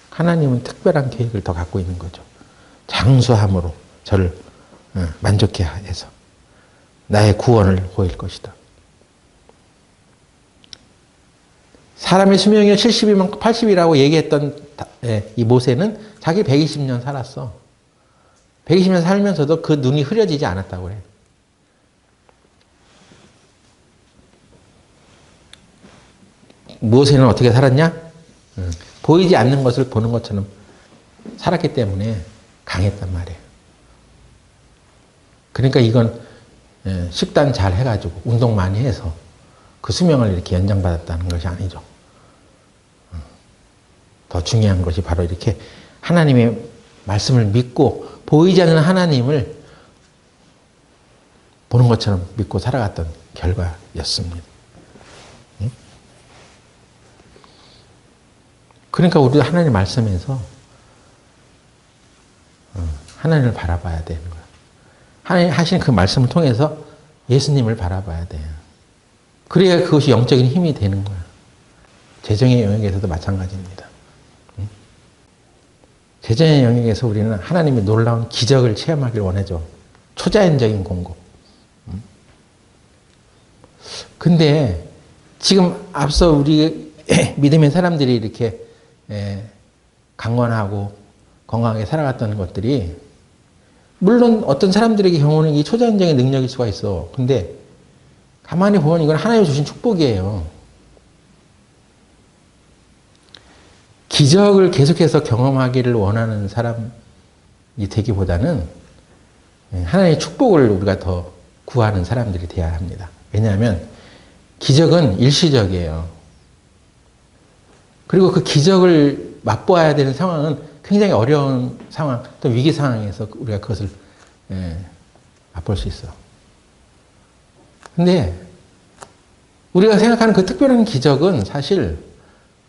하나님은 특별한 계획을 더 갖고 있는 거죠. 장수함으로 저를 만족해 해서 나의 구원을 보일 것이다. 사람의 수명이 70이면 80이라고 얘기했던 이 모세는 자기 120년 살았어. 120년 살면서도 그 눈이 흐려지지 않았다고 그래. 모세는 어떻게 살았냐? 보이지 않는 것을 보는 것처럼 살았기 때문에 강했단 말이에요. 그러니까 이건 식단 잘 해가지고 운동 많이 해서 그 수명을 이렇게 연장받았다는 것이 아니죠. 더 중요한 것이 바로 이렇게 하나님의 말씀을 믿고 보이지 않는 하나님을 보는 것처럼 믿고 살아갔던 결과였습니다. 그러니까 우리도 하나님 말씀에서 하나님을 바라봐야 되는 거예요. 하나님 하신 그 말씀을 통해서 예수님을 바라봐야 돼요. 그래야 그것이 영적인 힘이 되는 거예요. 재정의 영역에서도 마찬가지입니다. 재정의 영역에서 우리는 하나님의 놀라운 기적을 체험하길 원하죠. 초자연적인 공급. 근데 지금 앞서 우리 믿음의 사람들이 이렇게 강건하고 건강하게 살아갔던 것들이 물론 어떤 사람들에게 경우는 이 초자연적인 능력일 수가 있어. 근데 가만히 보면 이건 하나님 주신 축복이에요. 기적을 계속해서 경험하기를 원하는 사람이 되기보다는 하나님의 축복을 우리가 더 구하는 사람들이 되어야 합니다. 왜냐하면 기적은 일시적이에요. 그리고 그 기적을 맛보아야 되는 상황은 굉장히 어려운 상황, 또 위기 상황에서 우리가 그것을 맛볼 수 있어. 근데 우리가 생각하는 그 특별한 기적은 사실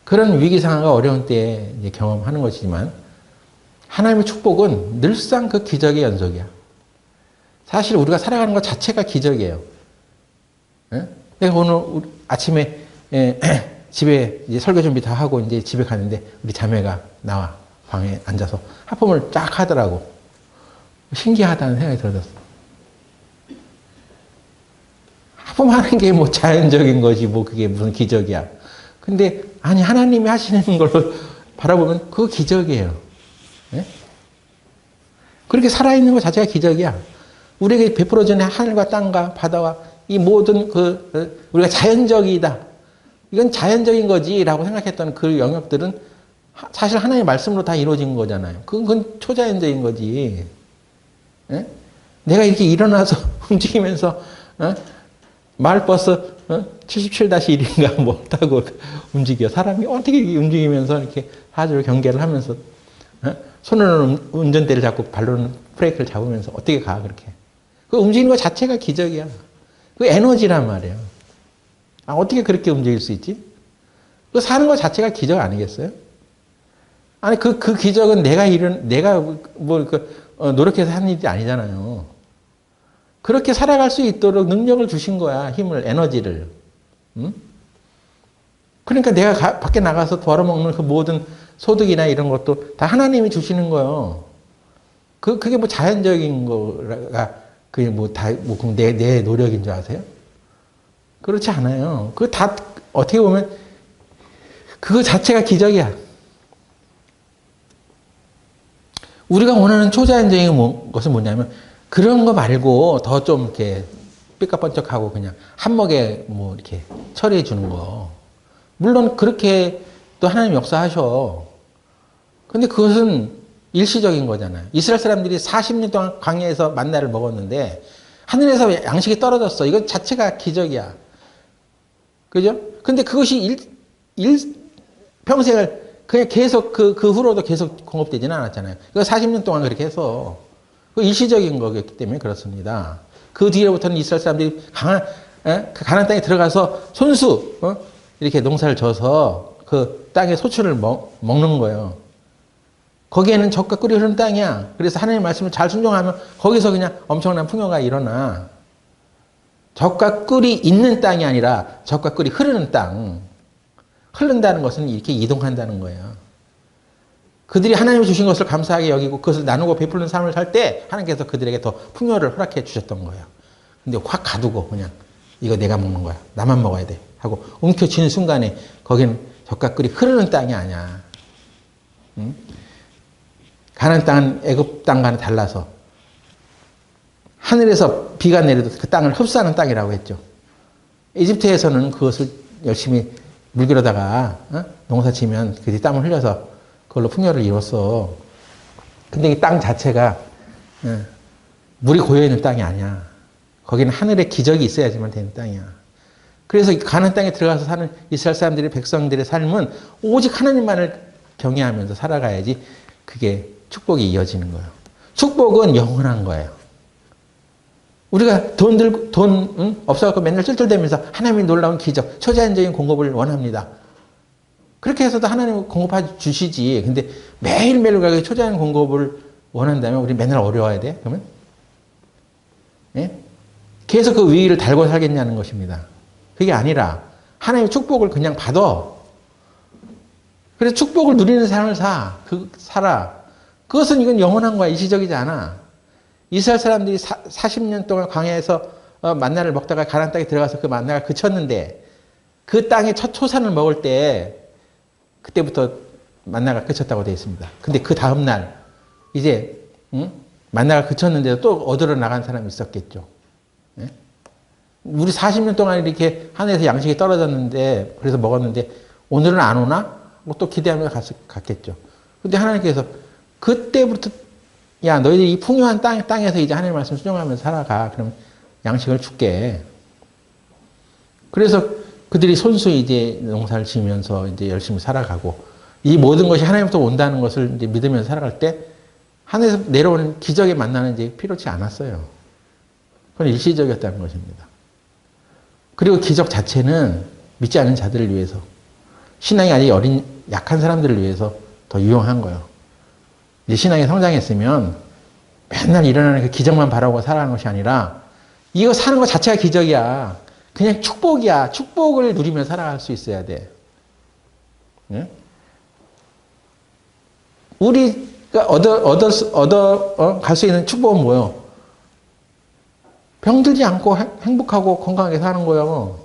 그런 위기 상황과 어려운 때에 이제 경험하는 것이지만 하나님의 축복은 늘상 그 기적의 연속이야. 사실 우리가 살아가는 것 자체가 기적이에요. 내가 오늘 아침에 집에 이제 설교 준비 다 하고 이제 집에 가는데 우리 자매가 나와 방에 앉아서 하품을 쫙 하더라고. 신기하다는 생각이 들었어. 하품하는 게 뭐 자연적인 거지 뭐 그게 무슨 기적이야. 근데 아니 하나님이 하시는 걸 바라보면 그거 기적이에요. 네? 그렇게 살아있는 것 자체가 기적이야. 우리에게 베풀어지는 하늘과 땅과 바다와 이 모든 우리가 자연적이다. 이건 자연적인 거지라고 생각했던 그 영역들은 사실 하나님의 말씀으로 다 이루어진 거잖아요. 그건 초자연적인 거지. 예? 내가 이렇게 일어나서 움직이면서 마을버스 77-1인가 뭐 타고 움직여. 사람이 어떻게 움직이면서 이렇게 사주를 경계를 하면서 손으로는 운전대를 잡고 발로는 브레이크를 잡으면서 어떻게 가 그렇게. 그 움직이는 것 자체가 기적이야. 그 에너지란 말이에요. 어떻게 그렇게 움직일 수 있지? 그 사는 것 자체가 기적 아니겠어요? 아니, 그 기적은 내가 노력해서 하는 일이 아니잖아요. 그렇게 살아갈 수 있도록 능력을 주신 거야. 힘을, 에너지를. 응? 그러니까 내가 밖에 나가서 벌어먹는 그 모든 소득이나 이런 것도 다 하나님이 주시는 거예요. 그게 뭐 자연적인 거가, 그게 내 노력인 줄 아세요? 그렇지 않아요. 그거 다 어떻게 보면 그거 자체가 기적이야. 우리가 원하는 초자연적인 것은 뭐냐면 그런 거 말고 더 좀 이렇게 삐까번쩍하고 그냥 한몫에 뭐 이렇게 처리해 주는 거. 물론 그렇게 또 하나님 역사하셔. 근데 그것은 일시적인 거잖아요. 이스라엘 사람들이 40년 동안 광야에서 만나를 먹었는데 하늘에서 양식이 떨어졌어. 이건 자체가 기적이야. 그죠? 근데 그것이 평생을 그냥 계속 그 후로도 계속 공급되지는 않았잖아요. 이거 40년 동안 그렇게 해서 그 일시적인 거였기 때문에 그렇습니다. 그 뒤로부터는 이스라엘 사람들이 가나안 땅에 들어가서 손수 이렇게 농사를 져서 그 땅의 소출을 먹는 거예요. 거기에는 젖과 꿀이 흐르는 땅이야. 그래서 하나님의 말씀을 잘 순종하면 거기서 그냥 엄청난 풍요가 일어나. 젖과 꿀이 있는 땅이 아니라 젖과 꿀이 흐르는 땅. 흐른다는 것은 이렇게 이동한다는 거예요. 그들이 하나님이 주신 것을 감사하게 여기고 그것을 나누고 베푸는 삶을 살 때 하나님께서 그들에게 더 풍요를 허락해 주셨던 거예요. 근데 확 가두고 그냥 이거 내가 먹는 거야. 나만 먹어야 돼. 하고 움켜쥐는 순간에 거기는 젖과 꿀이 흐르는 땅이 아니야. 응? 가나안 땅은 애굽 땅과는 달라서 하늘에서 비가 내려도 그 땅을 흡수하는 땅이라고 했죠. 이집트에서는 그것을 열심히 물기로다가 농사 지면 그들이 땀을 흘려서 그걸로 풍요를 이뤘어. 근데 이 땅 자체가 물이 고여있는 땅이 아니야. 거기는 하늘의 기적이 있어야지만 되는 땅이야. 그래서 가나안 땅에 들어가서 사는 이스라엘 사람들의 백성들의 삶은 오직 하나님만을 경외하면서 살아가야지 그게 축복이 이어지는 거예요. 축복은 영원한 거예요. 우리가 돈 없어갖고 맨날 쓸쓸대면서 하나님이 놀라운 기적, 초자연적인 공급을 원합니다. 그렇게 해서도 하나님은 공급해 주시지. 근데 매일매일 그렇게 초자연 공급을 원한다면 우리 맨날 어려워야 돼? 그러면? 예? 계속 그 위기를 달고 살겠냐는 것입니다. 그게 아니라 하나님의 축복을 그냥 받아. 그래서 축복을 누리는 삶을 살아. 그것은 이건 영원한 거야. 일시적이지 않아. 이스라엘 사람들이 40년 동안 광야에서 만나를 먹다가 가나안 땅에 들어가서 그 만나가 그쳤는데 그 땅의 첫 초산을 먹을 때 그때부터 만나가 그쳤다고 되어 있습니다. 근데 그 다음 날 이제 만나가 그쳤는데도 또 얻으러 나간 사람이 있었겠죠. 예? 우리 40년 동안 이렇게 하늘에서 양식이 떨어졌는데 그래서 먹었는데 오늘은 안 오나? 뭐 또 기대하면서 갔겠죠. 근데 하나님께서 그때부터 야 너희들이 이 풍요한 땅에서 이제 하나님의 말씀 순종하면서 살아가. 그럼 양식을 줄게. 그래서 그들이 손수히 이제 농사를 지으면서 이제 열심히 살아가고 이 모든 것이 하나님부터 온다는 것을 이제 믿으면서 살아갈 때 하늘에서 내려오는 기적에 만나는 이제 필요치 않았어요. 그건 일시적이었다는 것입니다. 그리고 기적 자체는 믿지 않는 자들을 위해서 신앙이 아직 어린 약한 사람들을 위해서 더 유용한 거예요. 이제 신앙이 성장했으면 맨날 일어나는 그 기적만 바라고 살아가는 것이 아니라 이거 사는 것 자체가 기적이야. 그냥 축복이야. 축복을 누리며 살아갈 수 있어야 돼. 네? 우리가 갈 수 있는 축복은 뭐예요? 병들지 않고 행복하고 건강하게 사는 거예요.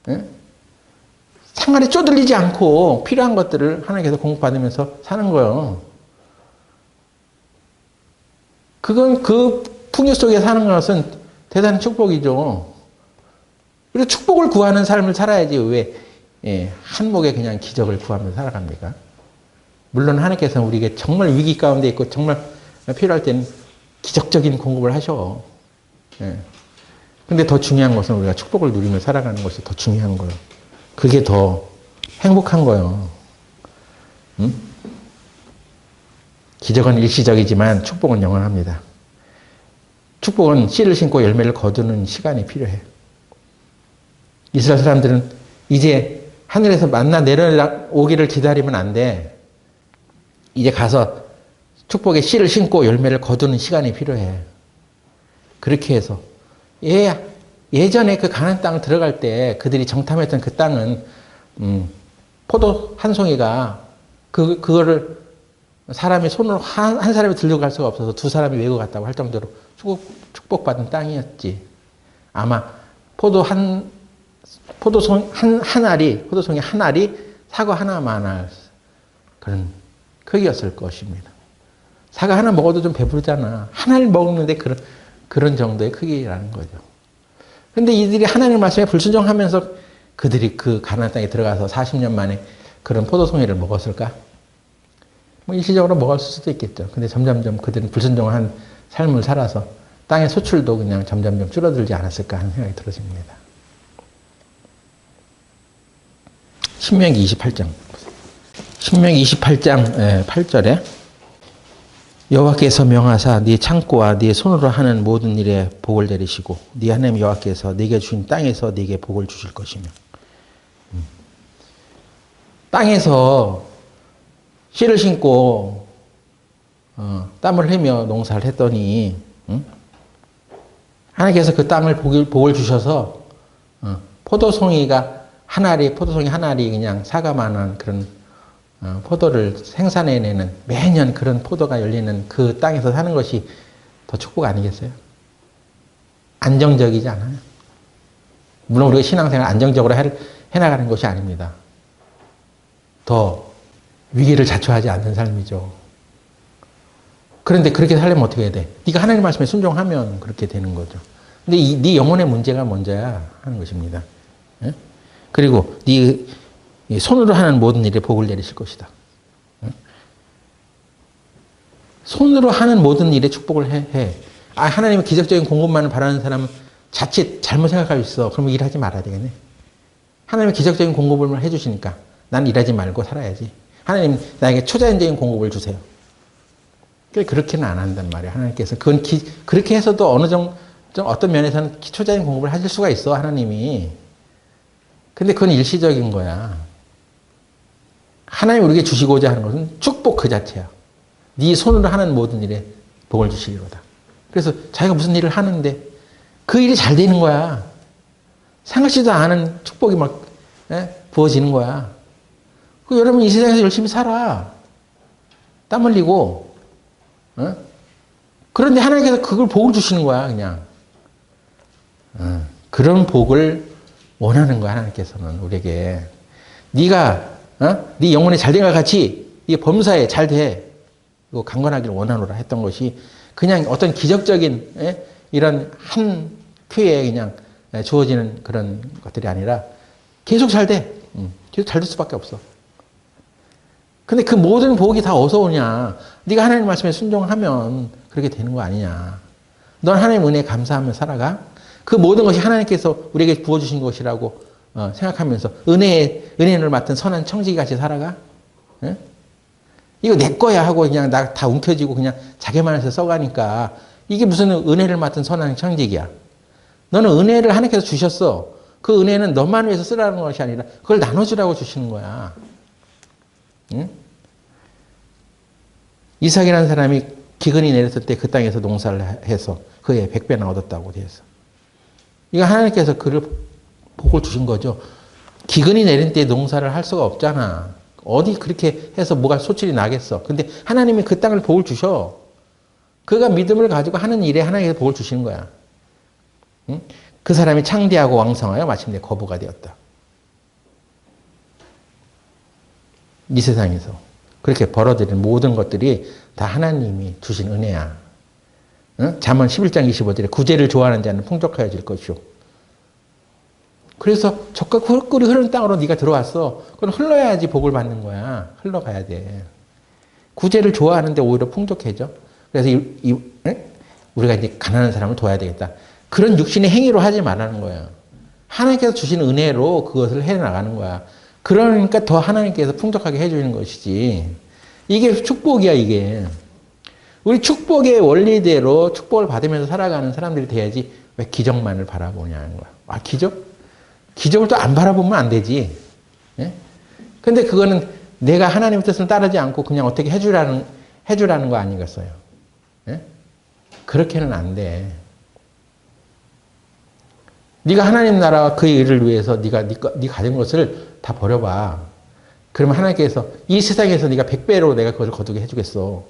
네? 생활에 쪼들리지 않고 필요한 것들을 하나님께서 공급받으면서 사는 거예요. 그건 그 풍요 속에 사는 것은 대단한 축복이죠. 그리고 축복을 구하는 삶을 살아야지 왜 한몫에 그냥 기적을 구하면서 살아갑니까? 물론 하나님께서는 우리에게 정말 위기 가운데 있고 정말 필요할 때는 기적적인 공급을 하셔. 근데 더 중요한 것은 우리가 축복을 누리며 살아가는 것이 더 중요한 거예요. 그게 더 행복한 거예요. 응? 기적은 일시적이지만 축복은 영원합니다. 축복은 씨를 심고 열매를 거두는 시간이 필요해. 이스라엘 사람들은 이제 하늘에서 만나 내려오기를 기다리면 안 돼. 이제 가서 축복의 씨를 심고 열매를 거두는 시간이 필요해. 그렇게 해서 예전에 그 가나안 땅을 들어갈 때 그들이 정탐했던 그 땅은 포도 한 송이가 그거를 사람이 손으로 한 사람이 들고 갈 수가 없어서 두 사람이 메고 갔다고 할 정도로 축복받은 땅이었지. 아마 포도송이 한 알이 사과 하나만할 그런 크기였을 것입니다. 사과 하나 먹어도 좀 배부르잖아. 하나를 먹는데 그런 정도의 크기라는 거죠. 근데 이들이 하나님의 말씀에 불순종하면서 그들이 그 가나안 땅에 들어가서 40년 만에 그런 포도송이를 먹었을까? 뭐 일시적으로 먹었을 수도 있겠죠. 근데 점점점 그들은 불순종한 삶을 살아서 땅의 수출도 그냥 점점점 줄어들지 않았을까 하는 생각이 들어집니다. 신명기 28장. 신명기 28장 8절에 여호와께서 명하사 네 창고와 네 손으로 하는 모든 일에 복을 내리시고 네 하나님 여호와께서 네게 주신 땅에서 네게 복을 주실 것이며. 땅에서 씨를 심고 땀을 흘리며 농사를 했더니 하나님께서 그 땅을 복을 주셔서 포도송이가 한 알이 그냥 사과만한 그런 포도를 생산해내는 매년 그런 포도가 열리는 그 땅에서 사는 것이 더 축복 아니겠어요? 안정적이지 않아요? 물론 우리가 신앙생활 안정적으로 해나가는 것이 아닙니다. 더 위기를 자초하지 않는 삶이죠. 그런데 그렇게 살려면 어떻게 해야 돼? 네가 하나님 말씀에 순종하면 그렇게 되는 거죠. 근데 네 영혼의 문제가 먼저야 하는 것입니다. 예? 그리고 네 손으로 하는 모든 일에 복을 내리실 것이다. 손으로 하는 모든 일에 축복을 해. 하나님의 기적적인 공급만을 바라는 사람은 자칫 잘못 생각할 수 있어. 그러면 일하지 말아야 되겠네. 하나님의 기적적인 공급을 해주시니까 난 일하지 말고 살아야지. 하나님 나에게 초자연적인 공급을 주세요. 그렇게는 안 한단 말이에요. 하나님께서. 그건 그렇게 해서도 어느 정도, 좀 어떤 면에서는 기초적인 공부를 하실 수가 있어, 하나님이. 근데 그건 일시적인 거야. 하나님 우리에게 주시고자 하는 것은 축복 그 자체야. 네 손으로 하는 모든 일에 복을 주시리로다. 그래서 자기가 무슨 일을 하는데 그 일이 잘 되는 거야. 생각지도 않은 축복이 막 부어지는 거야. 그 여러분 이 세상에서 열심히 살아. 땀 흘리고. 그런데 하나님께서 그걸 복을 주시는 거야, 그냥. 그런 복을 원하는 거야, 하나님께서는 우리에게. 네가 네 영혼이 잘 된 것 같이 네 범사에 잘 돼. 이거 강건하기를 원하노라 했던 것이 그냥 어떤 기적적인 이런 한 큐에 그냥 주어지는 그런 것들이 아니라 계속 잘 돼. 계속 잘 될 수밖에 없어. 근데 그 모든 복이 다 어디서 오냐? 네가 하나님 말씀에 순종하면 그렇게 되는 거 아니냐? 넌 하나님 은혜에 감사하며 살아가? 그 모든 것이 하나님께서 우리에게 부어주신 것이라고 생각하면서 은혜를 맡은 선한 청지기 같이 살아가? 예? 이거 내 거야 하고 그냥 나 다 움켜쥐고 그냥 자기만 해서 써가니까 이게 무슨 은혜를 맡은 선한 청지기야? 너는 은혜를 하나님께서 주셨어. 그 은혜는 너만 위해서 쓰라는 것이 아니라 그걸 나눠주라고 주시는 거야. 응? 이삭이라는 사람이 기근이 내렸을 때 그 땅에서 농사를 해서 그에 100배나 얻었다고 되어 있어. 이거 하나님께서 그를 복을 주신 거죠. 기근이 내린 때 농사를 할 수가 없잖아. 어디 그렇게 해서 뭐가 소출이 나겠어. 근데 하나님이 그 땅을 복을 주셔. 그가 믿음을 가지고 하는 일에 하나님께서 복을 주시는 거야. 응? 그 사람이 창대하고 왕성하여 마침내 거부가 되었다. 이 세상에서 그렇게 벌어들인 모든 것들이 다 하나님이 주신 은혜야. 응? 잠언 11장 25절에 구제를 좋아하는 자는 풍족하여질 것이오. 그래서 적과 꿀이 흐르는 땅으로 네가 들어왔어. 그건 흘러야지 복을 받는 거야. 흘러가야 돼. 구제를 좋아하는데 오히려 풍족해져. 그래서 우리가 이제 가난한 사람을 도와야 되겠다. 그런 육신의 행위로 하지 말라는 거야. 하나님께서 주신 은혜로 그것을 해나가는 거야. 그러니까 더 하나님께서 풍족하게 해주는 것이지. 이게 축복이야, 이게. 우리 축복의 원리대로 축복을 받으면서 살아가는 사람들이 돼야지 왜 기적만을 바라보냐는 거야. 아, 기적? 기적을 또 안 바라보면 안 되지. 예? 근데 그거는 내가 하나님의 뜻을 따르지 않고 그냥 어떻게 해주라는 거 아니겠어요? 예? 그렇게는 안 돼. 네가 하나님 나라와 그의 일을 위해서 네 가진 것을 다 버려봐. 그러면 하나님께서 이 세상에서 네가 100배로 내가 그것을 거두게 해주겠어.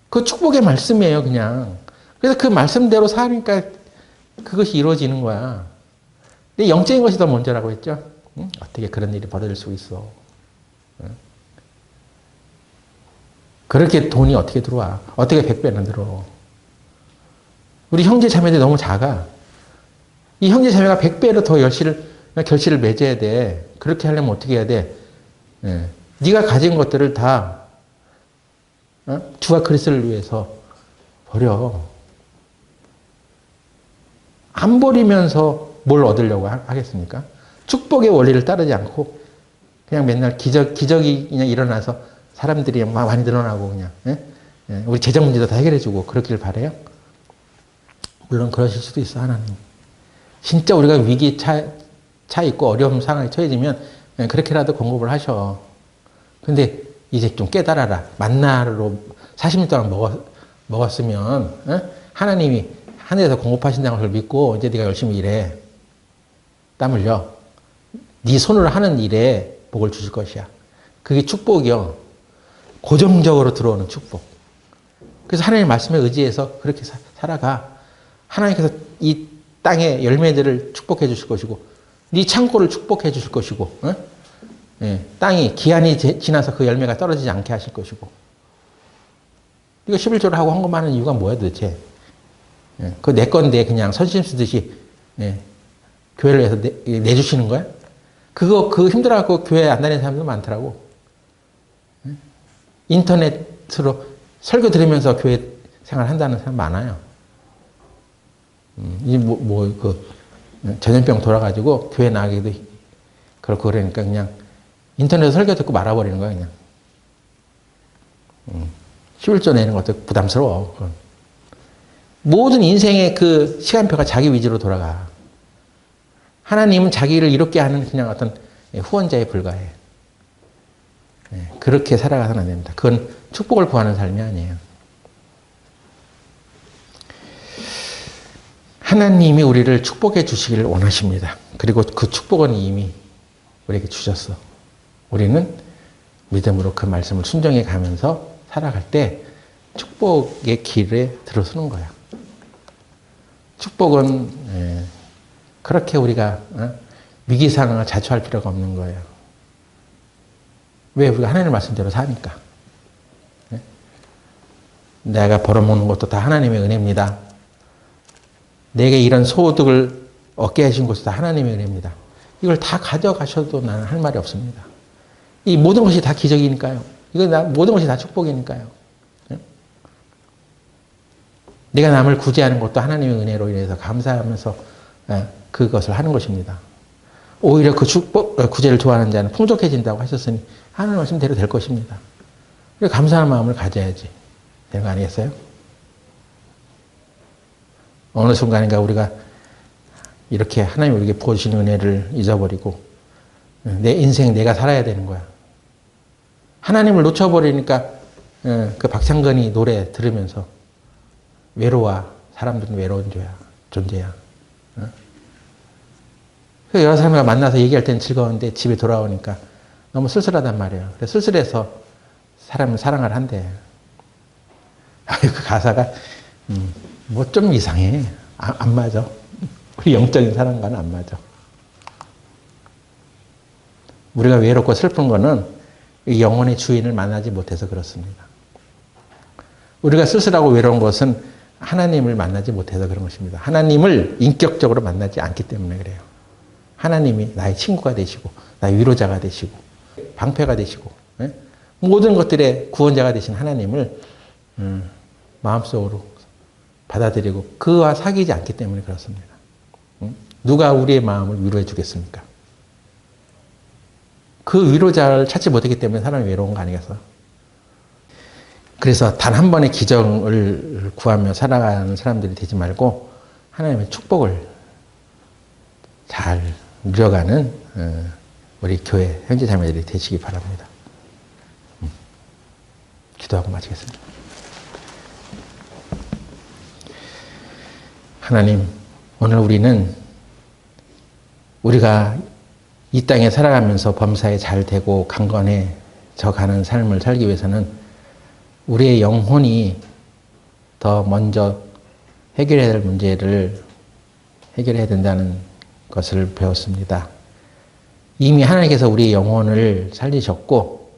그 축복의 말씀이에요, 그냥. 그래서 그 말씀대로 사니까 그것이 이루어지는 거야. 근데 영적인 것이 더 먼저라고 했죠. 응? 어떻게 그런 일이 벌어질 수 있어. 응? 그렇게 돈이 어떻게 들어와. 어떻게 100배나 들어. 우리 형제 자매들이 너무 작아. 이 형제 자매가 100배로 더 결실을 맺어야 돼. 그렇게 하려면 어떻게 해야 돼? 예. 네가 가진 것들을 다 주와 그리스도를 위해서 버려. 안 버리면서 뭘 얻으려고 하겠습니까? 축복의 원리를 따르지 않고 그냥 맨날 기적이 그냥 일어나서 사람들이 막 많이 늘어나고 그냥 우리 재정 문제도 다 해결해주고 그렇길 바래요? 물론 그러실 수도 있어, 하나님. 진짜 우리가 위기에 차 있고 어려운 상황에 처해지면 그렇게라도 공급을 하셔. 근데 이제 좀 깨달아라. 만나로 40년 동안 먹었으면 하나님이 하늘에서 공급하신다는 걸 믿고 이제 네가 열심히 일해. 땀 흘려. 네 손으로 하는 일에 복을 주실 것이야. 그게 축복이요. 고정적으로 들어오는 축복. 그래서 하나님의 말씀에 의지해서 그렇게 살아가. 하나님께서 이 땅의 열매들을 축복해 주실 것이고 네 창고를 축복해 주실 것이고 땅이 기한이 지나서 그 열매가 떨어지지 않게 하실 것이고 이거 11조를 하고 헌금하는 이유가 뭐야 도대체. 그거 내 건데 그냥 선심 쓰듯이 교회를 위해서 내주시는 거야? 그거 힘들어갖고 교회 안 다니는 사람도 많더라고. 인터넷으로 설교 들으면서 교회 생활 한다는 사람 많아요. 전염병 돌아가지고 교회 나가기도 그렇고 그러니까 그냥 인터넷 설교 듣고 말아버리는 거야, 그냥. 11조 내는 것도 부담스러워. 그건. 모든 인생의 그 시간표가 자기 위주로 돌아가. 하나님은 자기를 이롭게 하는 그냥 어떤 후원자에 불과해. 그렇게 살아가서는 안 됩니다. 그건 축복을 구하는 삶이 아니에요. 하나님이 우리를 축복해 주시기를 원하십니다. 그리고 그 축복은 이미 우리에게 주셨어. 우리는 믿음으로 그 말씀을 순종해 가면서 살아갈 때 축복의 길에 들어서는 거야. 축복은 그렇게 우리가 위기 상황을 자초할 필요가 없는 거예요. 왜? 우리가 하나님의 말씀대로 사니까. 내가 벌어먹는 것도 다 하나님의 은혜입니다. 내게 이런 소득을 얻게 하신 것도 다 하나님의 은혜입니다. 이걸 다 가져가셔도 나는 할 말이 없습니다. 이 모든 것이 다 기적이니까요. 모든 것이 다 축복이니까요. 내가 남을 구제하는 것도 하나님의 은혜로 인해서 감사하면서 그것을 하는 것입니다. 오히려 그 구제를 좋아하는 자는 풍족해진다고 하셨으니 하나님 말씀대로 될 것입니다. 감사한 마음을 가져야지 되는 거 아니겠어요? 어느 순간인가 우리가 이렇게 하나님 우리에게 부어주시는 은혜를 잊어버리고 내 인생 내가 살아야 되는 거야. 하나님을 놓쳐버리니까 그 박창근이 노래 들으면서 외로워. 사람들은 외로운 존재야. 여러 사람과 만나서 얘기할 때는 즐거운데 집에 돌아오니까 너무 쓸쓸하단 말이에요. 그래서 쓸쓸해서 사람은 사랑을 한대. 그 가사가 뭐 좀 이상해. 안 맞아. 우리 영적인 사람과는 안 맞아. 우리가 외롭고 슬픈 거는 영혼의 주인을 만나지 못해서 그렇습니다. 우리가 쓸쓸하고 외로운 것은 하나님을 만나지 못해서 그런 것입니다. 하나님을 인격적으로 만나지 않기 때문에 그래요. 하나님이 나의 친구가 되시고 나의 위로자가 되시고 방패가 되시고 모든 것들의 구원자가 되신 하나님을 마음속으로 받아들이고 그와 사귀지 않기 때문에 그렇습니다. 누가 우리의 마음을 위로해 주겠습니까? 그 위로자를 찾지 못했기 때문에 사람이 외로운 거 아니겠어? 그래서 단 한 번의 기적을 구하며 살아가는 사람들이 되지 말고 하나님의 축복을 잘 누려가는 우리 교회 형제 자매들이 되시기 바랍니다. 기도하고 마치겠습니다. 하나님, 오늘 우리는 우리가 이 땅에 살아가면서 범사에 잘 되고 강건해져 가는 삶을 살기 위해서는 우리의 영혼이 더 먼저 해결해야 될 문제를 해결해야 된다는 것을 배웠습니다. 이미 하나님께서 우리의 영혼을 살리셨고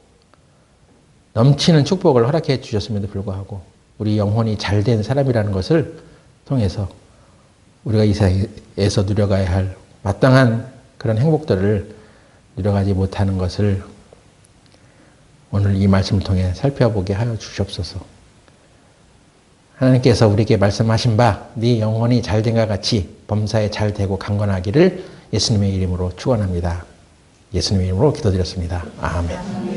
넘치는 축복을 허락해 주셨음에도 불구하고 우리 영혼이 잘된 사람이라는 것을 통해서 우리가 이 세상에서 누려가야 할 마땅한 그런 행복들을 누려가지 못하는 것을 오늘 이 말씀을 통해 살펴보게 하여 주시옵소서. 하나님께서 우리에게 말씀하신 바 네 영혼이 잘된 것 같이 범사에 잘 되고 강건하기를 예수님의 이름으로 축원합니다. 예수님의 이름으로 기도드렸습니다. 아멘.